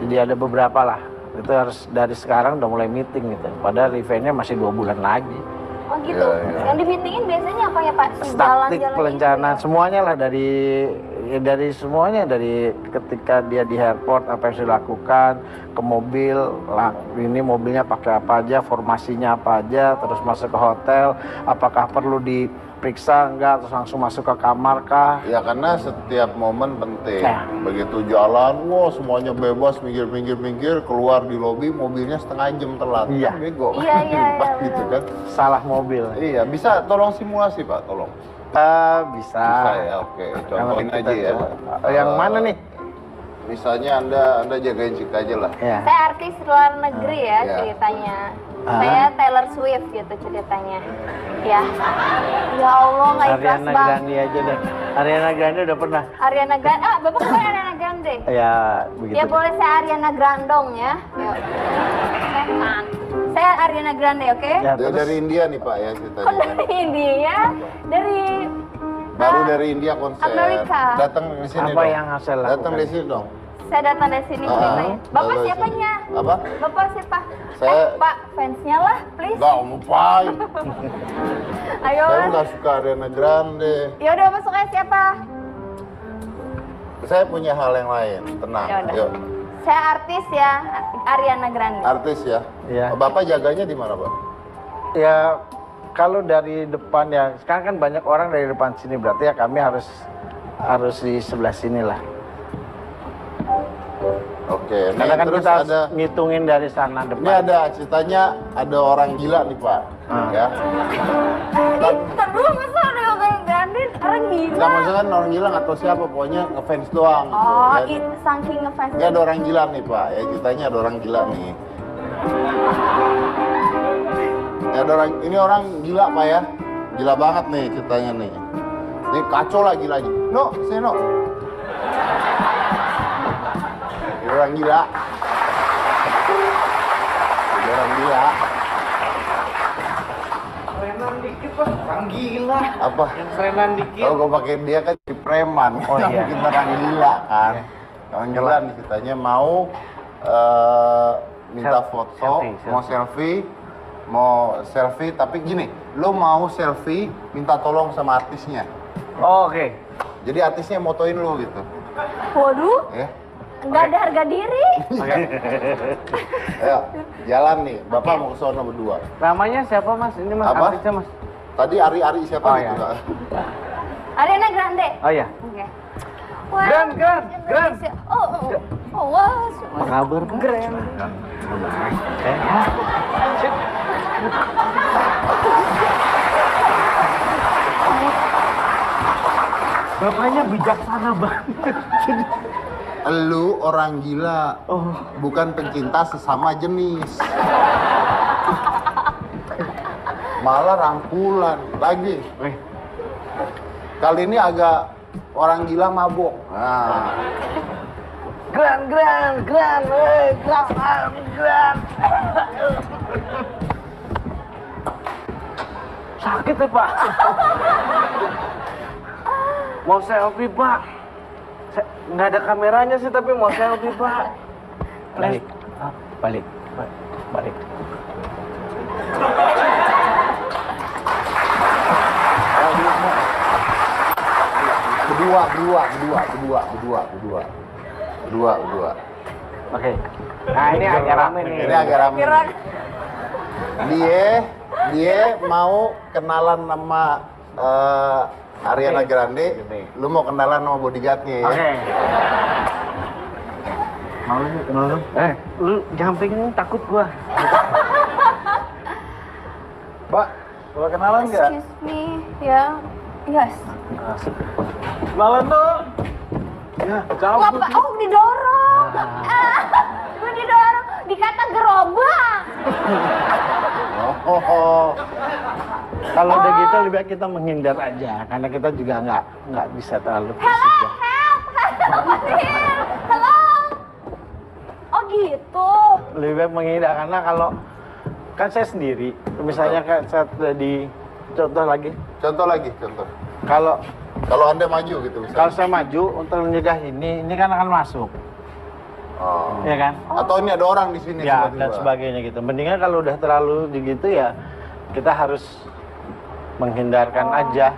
[SPEAKER 4] Jadi ada beberapa lah. Itu harus dari sekarang udah mulai meeting gitu. Padahal eventnya masih 2 bulan lagi.
[SPEAKER 2] Oh gitu.
[SPEAKER 1] Iya, iya.
[SPEAKER 2] Yang di meetingin biasanya apa ya Pak? Si
[SPEAKER 4] Taktik,
[SPEAKER 2] jalan-jalan
[SPEAKER 4] perencanaan,
[SPEAKER 2] itu ya?
[SPEAKER 4] semuanya lah dari semuanya, dari ketika dia di airport apa yang dilakukan, ke mobil, lah ini mobilnya pakai apa aja, formasinya apa aja, terus masuk ke hotel, apakah perlu diperiksa enggak, terus langsung masuk ke kamar kah?
[SPEAKER 1] Ya karena setiap momen penting.
[SPEAKER 4] Nah.
[SPEAKER 1] Begitu jalan, wah semuanya bebas, minggir, keluar di lobi mobilnya setengah jam telat.
[SPEAKER 4] Iya.
[SPEAKER 1] Kan bego.
[SPEAKER 2] Iya,
[SPEAKER 1] Gitu kan.
[SPEAKER 4] Salah mobil.
[SPEAKER 1] Iya, bisa tolong simulasi Pak, tolong.
[SPEAKER 4] Bisa.
[SPEAKER 1] Bisa ya, oke. Contohin
[SPEAKER 4] Kita
[SPEAKER 1] aja ya.
[SPEAKER 4] coba. Yang mana nih?
[SPEAKER 1] Misalnya Anda jagain Cika aja lah.
[SPEAKER 4] Ya.
[SPEAKER 2] Saya artis luar negeri ya
[SPEAKER 1] Iya.
[SPEAKER 2] ceritanya.
[SPEAKER 4] Ah.
[SPEAKER 2] Saya Taylor Swift gitu ceritanya. Ya. Ya Allah nggak ikhlas
[SPEAKER 4] Ariana
[SPEAKER 2] banget.
[SPEAKER 4] Grande aja deh. Ariana Grande udah pernah.
[SPEAKER 2] Ariana Grande. Ah, Bapak bukan Ariana Grande.
[SPEAKER 4] Ya, begitu.
[SPEAKER 2] Ya boleh saya Ariana Grandong ya. Yuk. Setan. Saya Ariana Grande, oke?
[SPEAKER 4] Ya,
[SPEAKER 1] Dia
[SPEAKER 4] terus
[SPEAKER 1] dari India nih Pak ya
[SPEAKER 2] Kok
[SPEAKER 1] ceritanya.
[SPEAKER 2] dari India? Dari
[SPEAKER 1] Baru dari India konser.
[SPEAKER 2] Amerika.
[SPEAKER 1] Datang di sini
[SPEAKER 4] apa
[SPEAKER 1] dong.
[SPEAKER 4] yang saya
[SPEAKER 1] Datang
[SPEAKER 4] lakukan?
[SPEAKER 1] di sini dong.
[SPEAKER 2] saya datang dari sini ceritanya. Bapak
[SPEAKER 1] Halo,
[SPEAKER 2] siapanya?
[SPEAKER 1] Apa?
[SPEAKER 2] Bapak siapa?
[SPEAKER 1] Saya-
[SPEAKER 2] Pak, fansnya lah, please.
[SPEAKER 1] Enggak, ngapain?
[SPEAKER 2] Ayo.
[SPEAKER 1] Saya nggak suka Ariana Grande.
[SPEAKER 2] Ya udah Bapak suka siapa?
[SPEAKER 1] Saya punya hal yang lain. Tenang.
[SPEAKER 2] Ya udah.
[SPEAKER 1] Yuk.
[SPEAKER 2] Saya artis ya, Ariana Grande.
[SPEAKER 1] Artis ya.
[SPEAKER 4] Iya.
[SPEAKER 1] Bapak jaganya di mana, Pak?
[SPEAKER 4] ya kalau dari depan ya, sekarang kan banyak orang dari depan sini, berarti ya kami harus di sebelah sini lah.
[SPEAKER 1] Oke.
[SPEAKER 4] Karena kan
[SPEAKER 1] terus
[SPEAKER 4] kita harus
[SPEAKER 1] ada
[SPEAKER 4] ngitungin dari sana
[SPEAKER 1] ini
[SPEAKER 4] depan.
[SPEAKER 1] ada ceritanya ada orang gila nih, Pak. Ya.
[SPEAKER 2] Ntar dulu masa ada Ariana Grande orang gila.
[SPEAKER 1] Nggak maksudnya kan orang gila nggak tahu siapa, pokoknya ngefans doang. gitu,
[SPEAKER 2] Oh,
[SPEAKER 1] ya.
[SPEAKER 2] saking ngefans.
[SPEAKER 1] Ini ada orang gila nih, Pak. Ya ceritanya ada orang gila nih. Ya, ini orang gila, Pak ya. Gila banget nih ceritanya nih. Ini kacau lah gilanya. No, say no. Ini orang gila. Ini orang gila.
[SPEAKER 4] Kerenan dikit Pak, orang gila.
[SPEAKER 1] Apa?
[SPEAKER 4] Yang kerenan dikit.
[SPEAKER 1] Kalau gue pakai dia kan si preman.
[SPEAKER 4] Oh, iya.
[SPEAKER 1] Kita orang gila kan. Orang gila nih ceritanya mau minta foto, mau selfie, tapi gini, lo mau selfie, minta tolong sama artisnya.
[SPEAKER 4] Oh, oke.
[SPEAKER 1] Jadi artisnya motoin lo gitu,
[SPEAKER 2] Waduh,
[SPEAKER 1] ya.
[SPEAKER 2] nggak ada harga diri.
[SPEAKER 1] Ayo, jalan nih, Bapak mau ke sono berdua.
[SPEAKER 4] Namanya siapa Mas? Ini Mas,
[SPEAKER 1] Apa?
[SPEAKER 4] artisnya Mas.
[SPEAKER 1] Tadi Ari siapa
[SPEAKER 4] Oh,
[SPEAKER 1] gitu?
[SPEAKER 4] iya.
[SPEAKER 1] Kak?
[SPEAKER 2] Ariana Grande.
[SPEAKER 4] Oh ya.
[SPEAKER 2] Oke.
[SPEAKER 4] Grand.
[SPEAKER 2] Indonesia. Oh, wah.
[SPEAKER 4] Apa kabar Pak?
[SPEAKER 2] Grand.
[SPEAKER 4] Bapaknya bijaksana banget.
[SPEAKER 1] Lu orang gila, bukan pencinta sesama jenis. Malah rangkulan lagi. Kali ini agak orang gila mabok. Nah,
[SPEAKER 4] Grand. Sakit ya Pak? Mau selfie Pak? Nggak ada kameranya sih, tapi mau selfie Pak. Balik.
[SPEAKER 1] berdua.
[SPEAKER 4] Oke. Nah ini agak rame nih.
[SPEAKER 1] Ini agak ramai. Dia mau kenalan sama Ariana Grande. Lu mau kenalan sama bodyguardnya ya?
[SPEAKER 4] Oke. Kenalan. Lu jangan pengen takut gua. Mbak, boleh kenalan nggak?
[SPEAKER 2] Excuse me, ya. Yes.
[SPEAKER 4] Kenalan dong. Ya, cabut.
[SPEAKER 2] Ngapa? Oh, didorong. Gue didorong, dikata gerobak.
[SPEAKER 4] Kalau udah gitu lebih baik kita menghindar aja, karena kita juga nggak bisa terlalu
[SPEAKER 2] Hello,
[SPEAKER 4] fisik ya.
[SPEAKER 2] Hello. Oh gitu.
[SPEAKER 4] Lebih baik menghindar karena kalau kan saya sendiri, misalnya kayak saya di contoh lagi.
[SPEAKER 1] Contoh. Kalau Anda maju gitu misalnya.
[SPEAKER 4] Kalau saya maju untuk mencegah ini kan akan masuk,
[SPEAKER 1] Oh.
[SPEAKER 4] ya kan?
[SPEAKER 1] Atau ini ada orang di sini
[SPEAKER 4] Ya
[SPEAKER 1] tiba-tiba.
[SPEAKER 4] dan sebagainya gitu. Mendingan kalau udah terlalu gitu ya kita harus menghindarkan aja.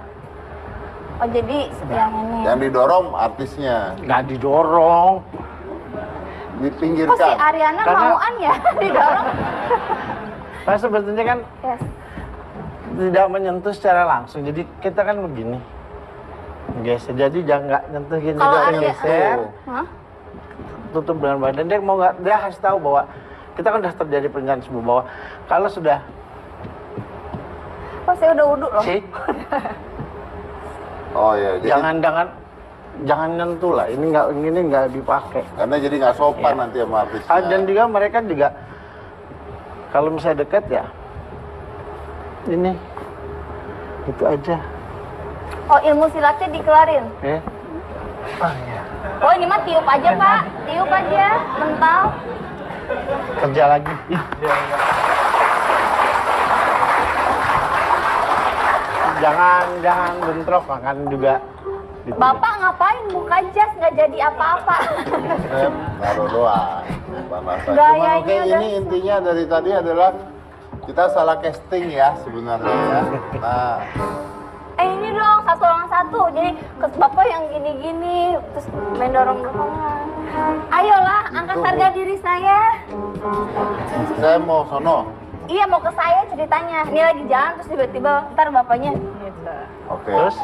[SPEAKER 2] Oh jadi yang ini.
[SPEAKER 1] Yang didorong artisnya,
[SPEAKER 4] Nggak didorong.
[SPEAKER 2] Kok si
[SPEAKER 1] dipinggirkan.
[SPEAKER 2] Ariana
[SPEAKER 4] Karena-
[SPEAKER 2] mauan ya didorong?
[SPEAKER 4] Nah sebetulnya kan
[SPEAKER 2] Yes.
[SPEAKER 4] tidak menyentuh secara langsung. Jadi kita kan begini. Geser. Jadi jangan nggak nyentuh gini.
[SPEAKER 2] Kalau
[SPEAKER 4] Jadi
[SPEAKER 2] Ariana,
[SPEAKER 4] geser,
[SPEAKER 2] Hah?
[SPEAKER 4] tutup dengan badan. Dia harus tahu bahwa kita kan udah terjadi pernyataan semua bahwa kalau sudah
[SPEAKER 2] Oh saya udah wudhu loh.
[SPEAKER 4] sih
[SPEAKER 1] Oh ya, jadi
[SPEAKER 4] jangan nyentuh lah. Ini nggak dipakai.
[SPEAKER 1] karena jadi nggak sopan
[SPEAKER 4] Ya.
[SPEAKER 1] nanti sama artisnya.
[SPEAKER 4] Dan juga mereka juga kalau misalnya dekat ya ini itu aja.
[SPEAKER 2] Oh ilmu silatnya dikelarin.
[SPEAKER 4] Oh iya.
[SPEAKER 2] Oh ini mah tiup aja pak, tiup aja, mental.
[SPEAKER 4] Kerja lagi. Jangan bentrok makan juga. Gitu.
[SPEAKER 2] Bapak ngapain buka jas nggak jadi apa-apa?
[SPEAKER 1] Naruh doang. Panasan.
[SPEAKER 2] Gayanya
[SPEAKER 1] Cuman oke,
[SPEAKER 2] udah-
[SPEAKER 1] ini intinya dari tadi adalah kita salah casting ya sebenarnya ya. Nah,
[SPEAKER 2] Ini dong satu orang satu, jadi ke bapak yang gini-gini, terus main dorong-dorongan. Ayolah angkat
[SPEAKER 1] Itu,
[SPEAKER 2] harga
[SPEAKER 1] Bu.
[SPEAKER 2] diri saya.
[SPEAKER 1] saya mau sono.
[SPEAKER 2] Iya mau ke saya ceritanya. Ini lagi jalan terus tiba-tiba ntar bapaknya. Gitu.
[SPEAKER 1] Oke.
[SPEAKER 4] Terus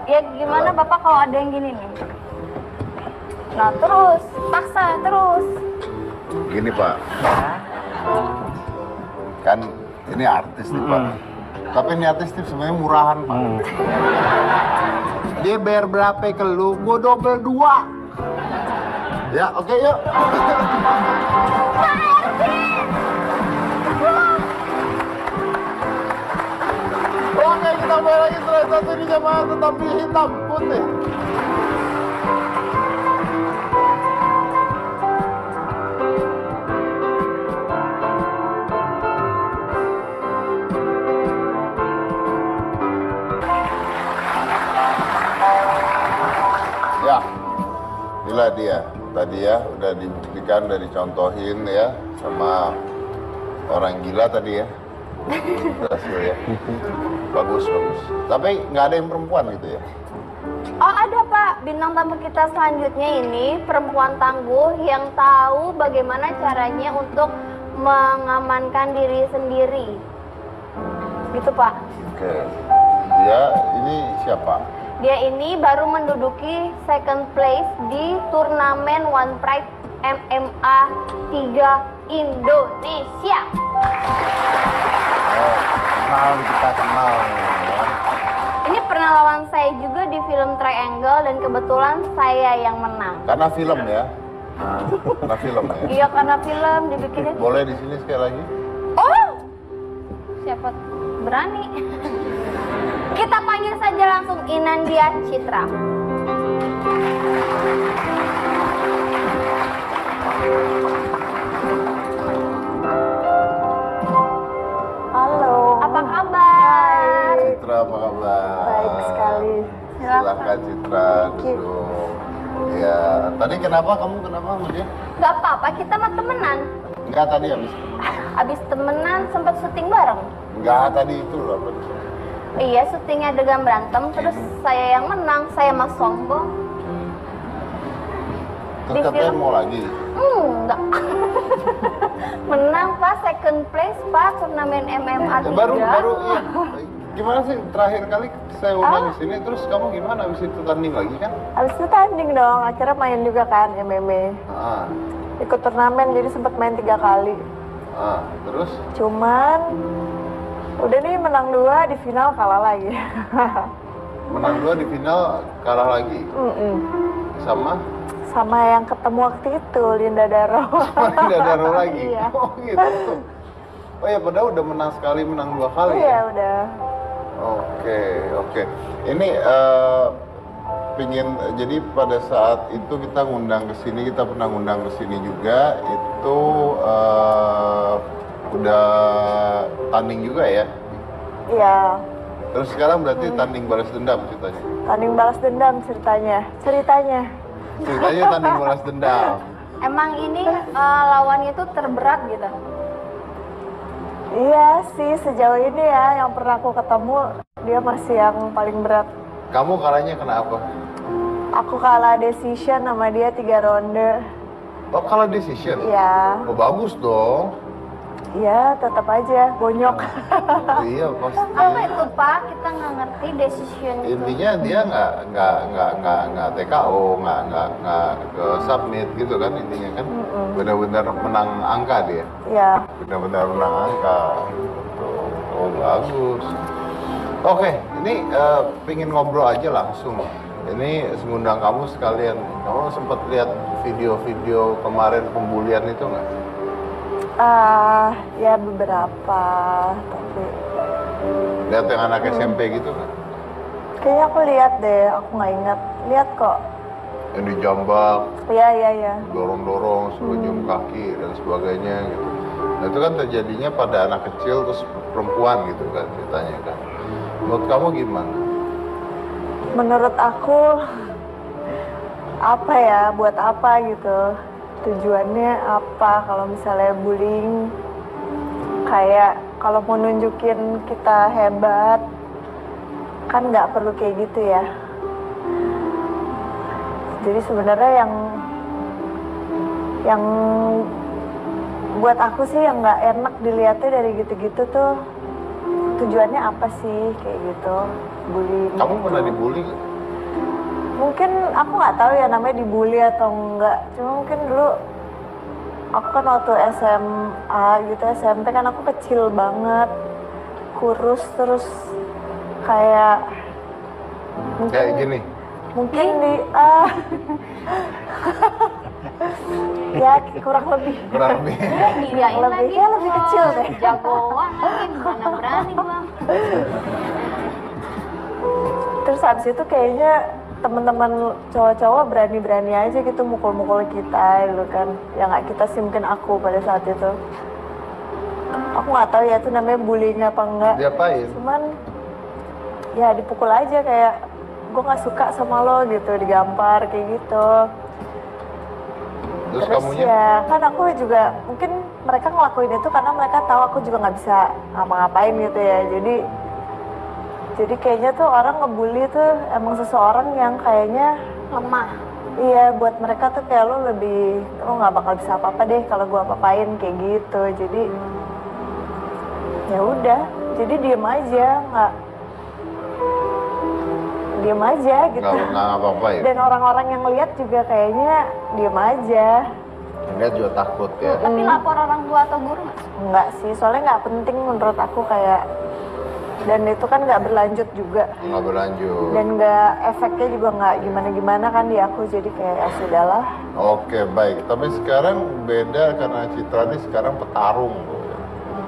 [SPEAKER 2] Ya gimana bapak kalau ada yang gini nih? Nah terus, paksa terus.
[SPEAKER 1] Gini Pak, kan ini artis nih Pak. Tapi ini artis tuh sebenarnya murahan Pak. Dia bayar berapa ke lu? Gue double 2. Ya oke yuk. Oke kita balik lagi setelah satu ini jamaah tetapi hitam putih. Ya, inilah dia. Tadi ya, udah dibuktikan, udah dicontohin ya sama orang gila tadi ya. Berhasil ya. Bagus. Tapi nggak ada yang perempuan gitu ya?
[SPEAKER 2] Oh ada pak, bintang tamu kita selanjutnya ini perempuan tangguh yang tahu bagaimana caranya untuk mengamankan diri sendiri. Gitu pak.
[SPEAKER 1] Oke. Dia ini siapa?
[SPEAKER 2] Dia ini baru menduduki second place di turnamen One Pride MMA 3 Indonesia.
[SPEAKER 1] Oh, kita kenal ya.
[SPEAKER 2] Ini pernah lawan saya juga di film Triangle dan kebetulan saya yang menang.
[SPEAKER 1] Karena film ya. Karena film ya.
[SPEAKER 2] Iya karena film dibikinnya.
[SPEAKER 1] Boleh di sini sekali lagi?
[SPEAKER 2] Oh, siapa berani? Kita panggil saja langsung Inandia Citra.
[SPEAKER 3] Halo.
[SPEAKER 2] Apa kabar?
[SPEAKER 1] Citra apa kabar?
[SPEAKER 3] Baik sekali.
[SPEAKER 1] Silahkan Citra duduk. Ya, tadi kenapa kamu sama dia?
[SPEAKER 2] Gak apa-apa, kita mah temenan.
[SPEAKER 1] Enggak tadi habis.
[SPEAKER 2] Abis temenan sempat syuting bareng.
[SPEAKER 1] Enggak tadi itu loh.
[SPEAKER 2] Iya, syutingnya adegan berantem, terus saya yang menang, saya mah sombong.
[SPEAKER 1] Terus katanya mau lagi.
[SPEAKER 2] Enggak. Menang pak, second place pak, turnamen MMA 3.
[SPEAKER 1] Baru iya. Gimana sih terakhir kali saya undang di sini terus kamu gimana habis itu tanding lagi kan?
[SPEAKER 3] Abis itu tanding dong, akhirnya main juga kan MMA.
[SPEAKER 1] Ah.
[SPEAKER 5] ikut turnamen jadi sempat main 3 kali.
[SPEAKER 1] Terus?
[SPEAKER 5] Cuman udah nih menang 2 di final kalah lagi.
[SPEAKER 1] Menang 2 di final kalah lagi. Sama
[SPEAKER 5] yang ketemu waktu itu Linda Daro.
[SPEAKER 1] Linda Daro lagi.
[SPEAKER 5] Iya.
[SPEAKER 1] Oh gitu. Oh ya, padahal udah menang sekali, menang 2 kali.
[SPEAKER 5] Iya,
[SPEAKER 1] ya?
[SPEAKER 5] udah.
[SPEAKER 1] Oke. Ini jadi pada saat itu kita ngundang ke sini, kita pernah ngundang ke sini juga, itu udah tanding juga ya?
[SPEAKER 5] Iya.
[SPEAKER 1] Terus sekarang berarti tanding balas dendam ceritanya?
[SPEAKER 5] Tanding balas dendam ceritanya. Ceritanya
[SPEAKER 1] tanding balas dendam.
[SPEAKER 2] Emang ini lawannya itu terberat gitu?
[SPEAKER 5] Iya sih, sejauh ini ya yang pernah aku ketemu dia masih yang paling berat.
[SPEAKER 1] Kamu kalahnya kenapa?
[SPEAKER 5] Aku kalah decision sama dia 3 ronde.
[SPEAKER 1] Oh, kalah decision?
[SPEAKER 5] Iya.
[SPEAKER 1] Oh, bagus dong.
[SPEAKER 5] Iya, tetap aja bonyok.
[SPEAKER 1] Iya, pasti.
[SPEAKER 2] Apa itu Pak? Kita nggak ngerti decision itu.
[SPEAKER 1] Intinya dia nggak TKO, nggak ke submit gitu kan intinya kan. Benar-benar menang angka dia.
[SPEAKER 5] Iya.
[SPEAKER 1] Benar-benar menang angka. Oh, bagus. Oke, ini pingin ngobrol aja langsung. Ini mengundang kamu sekalian. Kamu sempat lihat video-video kemarin pembulian itu nggak?
[SPEAKER 5] Ya beberapa, tapi
[SPEAKER 1] Lihat yang anak SMP gitu nggak?
[SPEAKER 5] kayaknya aku lihat deh, aku nggak ingat. Lihat kok.
[SPEAKER 1] Yang dijambak,
[SPEAKER 5] Iya.
[SPEAKER 1] dorong-dorong, suruh nyium kaki dan sebagainya gitu. Nah itu kan terjadinya pada anak kecil terus perempuan gitu kan ceritanya kan. Menurut kamu gimana?
[SPEAKER 5] Menurut aku apa ya, buat apa gitu? Tujuannya apa kalau misalnya bullying? Kayak kalau mau nunjukin kita hebat kan nggak perlu kayak gitu ya. Jadi sebenarnya yang buat aku sih yang nggak enak dilihatnya dari gitu-gitu tuh tujuannya apa sih kayak gitu, bullying.
[SPEAKER 1] Kamu
[SPEAKER 5] gitu.
[SPEAKER 1] pernah dibully nggak?
[SPEAKER 5] Mungkin aku nggak tahu ya namanya dibully atau enggak. Cuma mungkin dulu aku kan waktu SMA gitu, SMP kan aku kecil banget, kurus, terus kayak mungkin
[SPEAKER 1] Kayak gini.
[SPEAKER 5] mungkin ya kurang lebih
[SPEAKER 2] Diain lagi.
[SPEAKER 5] ya lebih kecil deh.
[SPEAKER 2] Jagoan lagi, mana berani gua.
[SPEAKER 5] Terus habis itu kayaknya teman-teman cowok-cowok berani-berani aja gitu mukul-mukul kita gitu kan. Ya nggak kita sih, mungkin aku pada saat itu. Aku nggak tahu ya itu namanya bullying apa enggak.
[SPEAKER 1] Diapain?
[SPEAKER 5] Cuman ya dipukul aja, kayak gue nggak suka sama lo gitu, digampar kayak gitu.
[SPEAKER 1] Terus
[SPEAKER 5] Terus
[SPEAKER 1] kamunya?
[SPEAKER 5] ya kan aku juga mungkin mereka ngelakuin itu karena mereka tahu aku juga nggak bisa ngapa-ngapain gitu ya. Jadi kayaknya tuh orang ngebully tuh emang seseorang yang kayaknya
[SPEAKER 2] Lemah.
[SPEAKER 5] iya, buat mereka tuh kayak lo nggak bakal bisa apa-apa deh kalau gue apa-apain kayak gitu. Jadi ya udah, jadi diem aja gitu.
[SPEAKER 1] Nggak ngapa-ngapain.
[SPEAKER 5] Dan orang-orang yang lihat juga kayaknya diem aja.
[SPEAKER 1] Enggak juga takut ya.
[SPEAKER 2] Tapi lapor orang tua atau guru nggak?
[SPEAKER 5] Enggak sih, soalnya nggak penting menurut aku kayak, dan itu kan nggak berlanjut juga.
[SPEAKER 1] Nggak berlanjut.
[SPEAKER 5] Dan nggak, efeknya juga nggak gimana-gimana kan di aku, jadi kayak ya sudahlah.
[SPEAKER 1] Oke, baik. Tapi sekarang beda karena Citra ini sekarang petarung.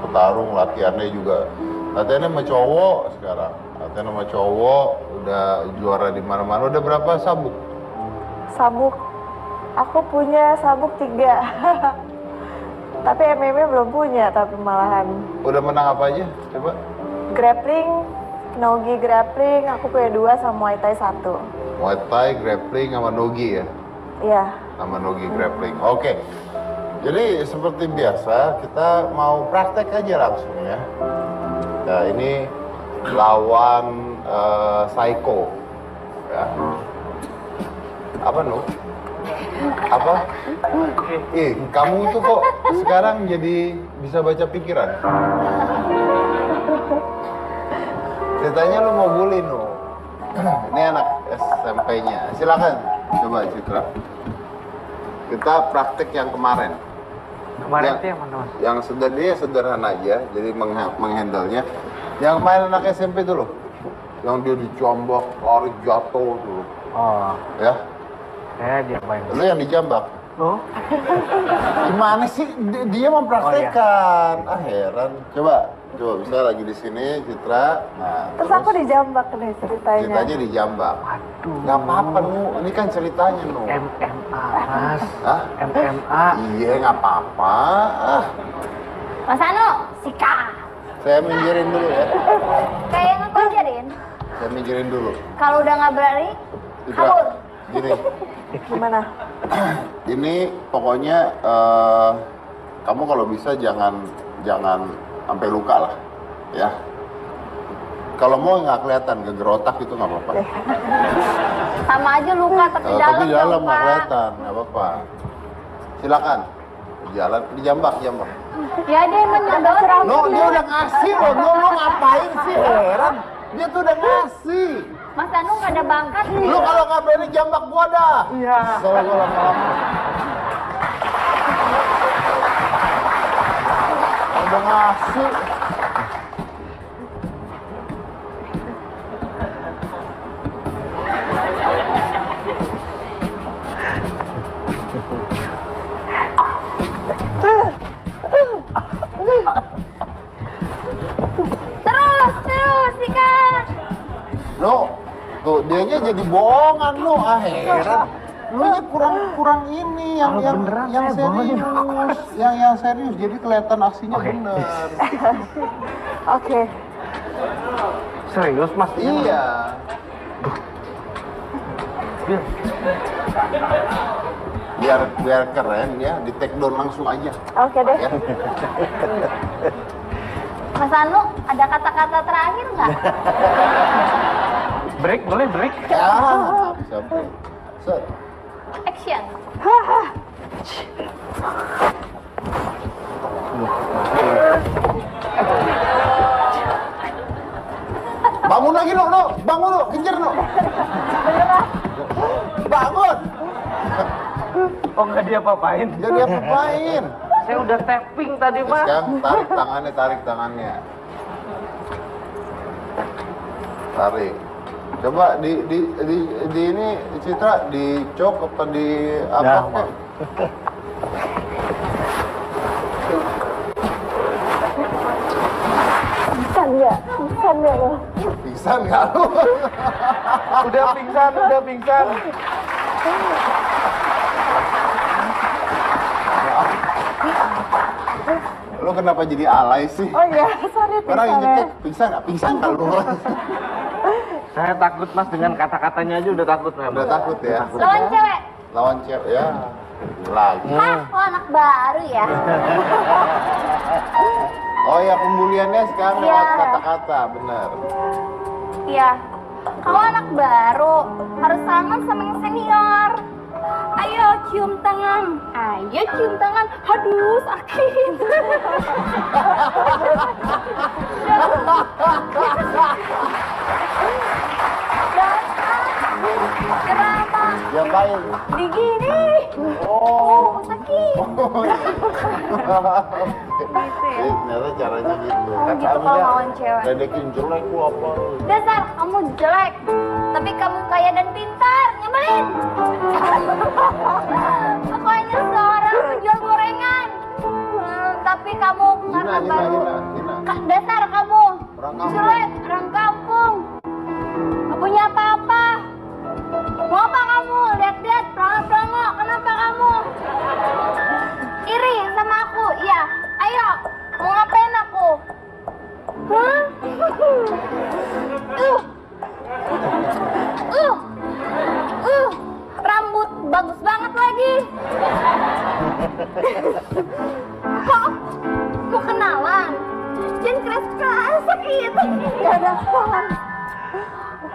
[SPEAKER 1] Petarung, latihannya juga. Latihannya sama cowok sekarang. Latihan sama cowok, udah juara di mana-mana. Udah berapa sabuk?
[SPEAKER 5] Sabuk, aku punya sabuk 3. Tapi MMA belum punya, tapi malahan.
[SPEAKER 1] Udah menang apa aja? Coba.
[SPEAKER 5] Grappling, nogi grappling, aku punya 2 sama Muay Thai 1.
[SPEAKER 1] Muay Thai, grappling, sama nogi ya?
[SPEAKER 5] Iya.
[SPEAKER 1] Sama nogi grappling. Oke. Jadi seperti biasa, kita mau praktek aja langsung ya. Nah, ini lawan Psycho. Ya. Apa, Nu? Apa? Kamu tuh kok sekarang jadi bisa baca pikiran? Ceritanya lu mau bully, Nu. Ini anak SMP-nya. Silakan, coba Citra. Kita praktek yang kemarin.
[SPEAKER 4] Kemarin
[SPEAKER 1] Ya.
[SPEAKER 4] itu yang mana mas?
[SPEAKER 1] Yang sederhana aja, jadi menghandle-nya. Yang main anak SMP itu loh, yang dia dijambak, lari jatuh tuh,
[SPEAKER 4] Oh,
[SPEAKER 1] ya.
[SPEAKER 4] dia main.
[SPEAKER 1] Lu yang dijambak.
[SPEAKER 4] Oh,
[SPEAKER 1] Gimana sih dia mempraktekkan? Ah heran. Coba bisa lagi di sini Citra. Nah,
[SPEAKER 5] Terus aku dijambak nih ceritanya.
[SPEAKER 1] ceritanya dijambak.
[SPEAKER 4] waduh.
[SPEAKER 1] Nggak apa-apa Nu, ini kan ceritanya Nu.
[SPEAKER 4] MMA mas.
[SPEAKER 1] Hah?
[SPEAKER 4] MMA.
[SPEAKER 1] Iya nggak apa-apa. Ah,
[SPEAKER 2] Mas Anu, sikat.
[SPEAKER 1] saya minggirin dulu ya.
[SPEAKER 2] Kayak yang aku ajarin.
[SPEAKER 1] Saya minggirin dulu.
[SPEAKER 2] Kalau udah nggak berani,
[SPEAKER 1] Citra,
[SPEAKER 2] kabur.
[SPEAKER 1] gini.
[SPEAKER 5] Gimana?
[SPEAKER 1] Ini pokoknya kamu kalau bisa jangan sampai luka lah, ya. Kalau mau nggak kelihatan gegerotak itu nggak apa-apa.
[SPEAKER 2] Sama aja luka tapi
[SPEAKER 1] Tapi
[SPEAKER 2] dalam
[SPEAKER 1] dalam
[SPEAKER 2] dong,
[SPEAKER 1] nggak
[SPEAKER 2] Pak.
[SPEAKER 1] kelihatan, nggak apa-apa. Silakan, jalan dijambak.
[SPEAKER 2] Ya dia yang menyodorkan.
[SPEAKER 1] No, dia udah ngasih loh, no, lo ngapain sih heran? Dia tuh udah ngasih.
[SPEAKER 2] Mas Anu nggak ada bakat nih.
[SPEAKER 1] Lu kalau nggak berani jambak gua dah.
[SPEAKER 4] Iya.
[SPEAKER 1] Salah gua lama-lama. Udah ngasih.
[SPEAKER 2] Terus, sikat.
[SPEAKER 1] No, tuh dianya jadi bohongan lu, ah heran. Lu nya kurang ini yang
[SPEAKER 4] beneran saya
[SPEAKER 1] serius, yang serius. Jadi kelihatan aksinya
[SPEAKER 4] Oke.
[SPEAKER 1] bener.
[SPEAKER 5] Oke.
[SPEAKER 4] Serius mas?
[SPEAKER 1] Iya. Biar keren ya, di take down langsung aja.
[SPEAKER 5] Oke deh.
[SPEAKER 1] Ya.
[SPEAKER 2] Mas Anu, ada kata-kata terakhir nggak?
[SPEAKER 4] Break boleh break?
[SPEAKER 1] Ya, bisa break. Set.
[SPEAKER 2] Action.
[SPEAKER 1] Bangun lagi no, bangun no, kejar no. Bangun.
[SPEAKER 4] Oh nggak dia apain?
[SPEAKER 1] Jadi apa-apain.
[SPEAKER 4] Saya udah tapping tadi
[SPEAKER 1] Terus
[SPEAKER 4] mas.
[SPEAKER 1] kan tarik tangannya. Tarik. Coba di ini Citra dicok apa di apa
[SPEAKER 4] Ya,
[SPEAKER 1] kek?
[SPEAKER 5] Pingsan ya lo.
[SPEAKER 1] Pingsan nggak lu?
[SPEAKER 4] Udah pingsan.
[SPEAKER 1] Lu kenapa jadi alay sih?
[SPEAKER 5] Oh iya, sorry
[SPEAKER 1] Orang
[SPEAKER 5] pingsan ya.
[SPEAKER 1] injek pingsan nggak? Pingsan nggak lu?
[SPEAKER 4] Saya takut mas dengan kata-katanya aja udah takut memang.
[SPEAKER 1] Udah takut ya?
[SPEAKER 2] Lawan cewek.
[SPEAKER 1] Lawan cewek ya. Lagi.
[SPEAKER 2] Hah, lo anak baru ya?
[SPEAKER 1] Oh ya pembuliannya sekarang
[SPEAKER 2] Iya.
[SPEAKER 1] lewat kata-kata, benar.
[SPEAKER 2] Iya. Kamu anak baru, harus salaman sama yang senior. Ayo cium tangan. Ayo cium tangan. Aduh, sakit. Kenapa?
[SPEAKER 1] Diapain?
[SPEAKER 2] Digini.
[SPEAKER 1] Oh.
[SPEAKER 2] Sakit.
[SPEAKER 1] Ternyata caranya gitu.
[SPEAKER 2] gitu kalau lawan cewek.
[SPEAKER 1] Ledekin jelek lu apa?
[SPEAKER 2] Dasar kamu jelek, tapi kamu kaya dan pintar, nyebelin. Aku hanya seorang penjual gorengan, tapi kamu karena baru dasar kamu
[SPEAKER 1] Orang kampung.
[SPEAKER 2] jelek, orang kampung, gak punya apa-apa. Mau apa kamu? Lihat-lihat, pelongo-pelongo, kenapa kamu? Iri sama aku, iya. Ayo, mau ngapain aku? Hah? Rambut bagus banget lagi. Kok mau kenalan? Jangan keras-keras sakit.
[SPEAKER 5] Gak ada apa.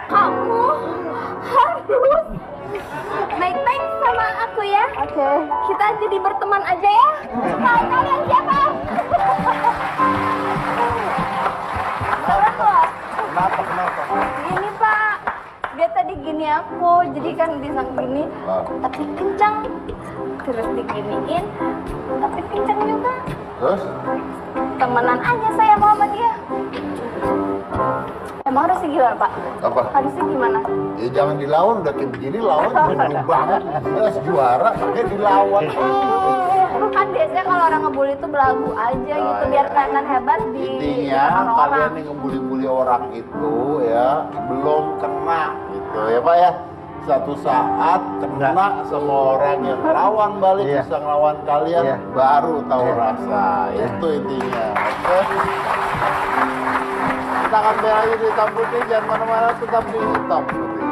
[SPEAKER 2] Kamu harus baik-baik sama aku ya.
[SPEAKER 5] Oke.
[SPEAKER 2] Kita jadi berteman aja ya. Tahu kalian siapa? Kenapa?
[SPEAKER 1] Kenapa?
[SPEAKER 2] Ini Pak, dia tadi gini aku, jadi kan disang gini, tapi kencang. Terus diginiin, tapi kencang juga.
[SPEAKER 1] Terus?
[SPEAKER 2] Temenan aja saya sama dia. Emang harusnya gimana Pak?
[SPEAKER 1] Apa?
[SPEAKER 2] Harusnya gimana?
[SPEAKER 1] Ya jangan dilawan, udah kayak begini lawan dulu banget. Jelas juara, pakai dilawan.
[SPEAKER 2] Kan biasanya kalau orang ngebully itu belagu aja gitu, biar kelihatan hebat di
[SPEAKER 1] Intinya
[SPEAKER 2] orang-orang.
[SPEAKER 1] kalian yang ngebully-bully orang itu ya belum kena gitu ya Pak ya. Satu saat kena sama orang yang lawan balik
[SPEAKER 4] Iya.
[SPEAKER 1] bisa ngelawan kalian,
[SPEAKER 4] Iya.
[SPEAKER 1] baru tahu
[SPEAKER 4] Iya.
[SPEAKER 1] rasa. Itu intinya. Oke. Kita akan belajar di hitam putih, jangan mana-mana, tetap di hitam putih.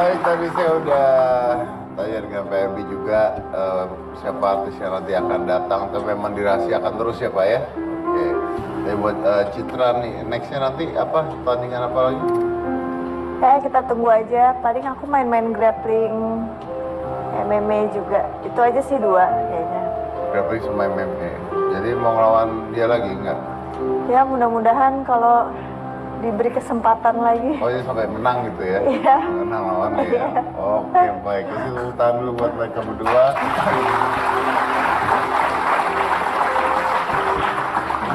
[SPEAKER 1] Baik, tadi saya udah tanya dengan PRB juga siapa artis yang nanti akan datang, tapi memang dirahasiakan terus ya Pak ya. Oke. Tapi buat Citra nih, nextnya nanti apa? Tandingan apa lagi?
[SPEAKER 5] Kayak kita tunggu aja, paling aku main-main grappling, MMA juga. Itu aja sih 2 kayaknya.
[SPEAKER 1] Grappling sama MMA. Jadi mau ngelawan dia lagi nggak?
[SPEAKER 5] Ya mudah-mudahan kalau diberi kesempatan lagi.
[SPEAKER 1] Oh ini sampai menang gitu ya?
[SPEAKER 5] Iya.
[SPEAKER 1] Menang lawannya ya? Oke baik, kasih tepuk tangan dulu buat mereka berdua.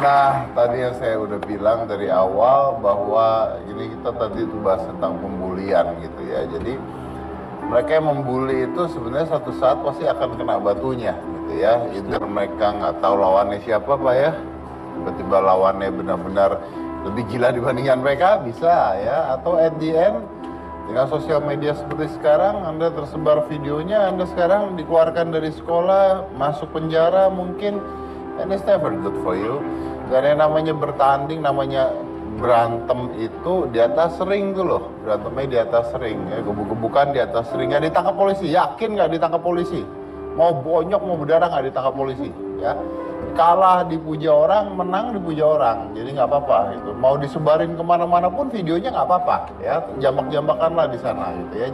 [SPEAKER 1] Nah, tadi yang saya udah bilang dari awal bahwa ini kita tadi itu bahas tentang pembulian gitu ya. Jadi mereka yang membuli itu sebenarnya satu saat pasti akan kena batunya gitu ya. Either mereka nggak tahu lawannya siapa Pak ya. Tiba-tiba lawannya benar-benar lebih gila dibandingkan mereka, bisa ya. Atau at the end, dengan sosial media seperti sekarang, Anda tersebar videonya, Anda sekarang dikeluarkan dari sekolah, masuk penjara mungkin, and it's never good for you. Karena yang namanya bertanding, namanya berantem itu di atas ring tuh loh. Berantemnya di atas ring, ya. Gebuk-gebukan di atas ring. Nggak ditangkap polisi, yakin nggak ditangkap polisi? Mau bonyok, mau berdarah nggak ditangkap polisi, ya. Kalah dipuja orang, menang dipuja orang, jadi nggak apa-apa gitu. Mau disebarin kemana-mana pun videonya nggak apa-apa, ya. Jambak-jambakanlah di sana, gitu ya.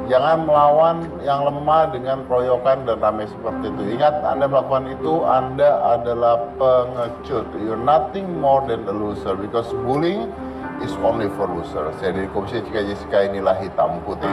[SPEAKER 1] Jangan melawan yang lemah dengan keroyokan dan ramai seperti itu. Ingat, Anda melakukan itu, Anda adalah pengecut. You're nothing more than a loser because bullying is only for losers. Jadi Komisi Cika Jessica, inilah hitam putih.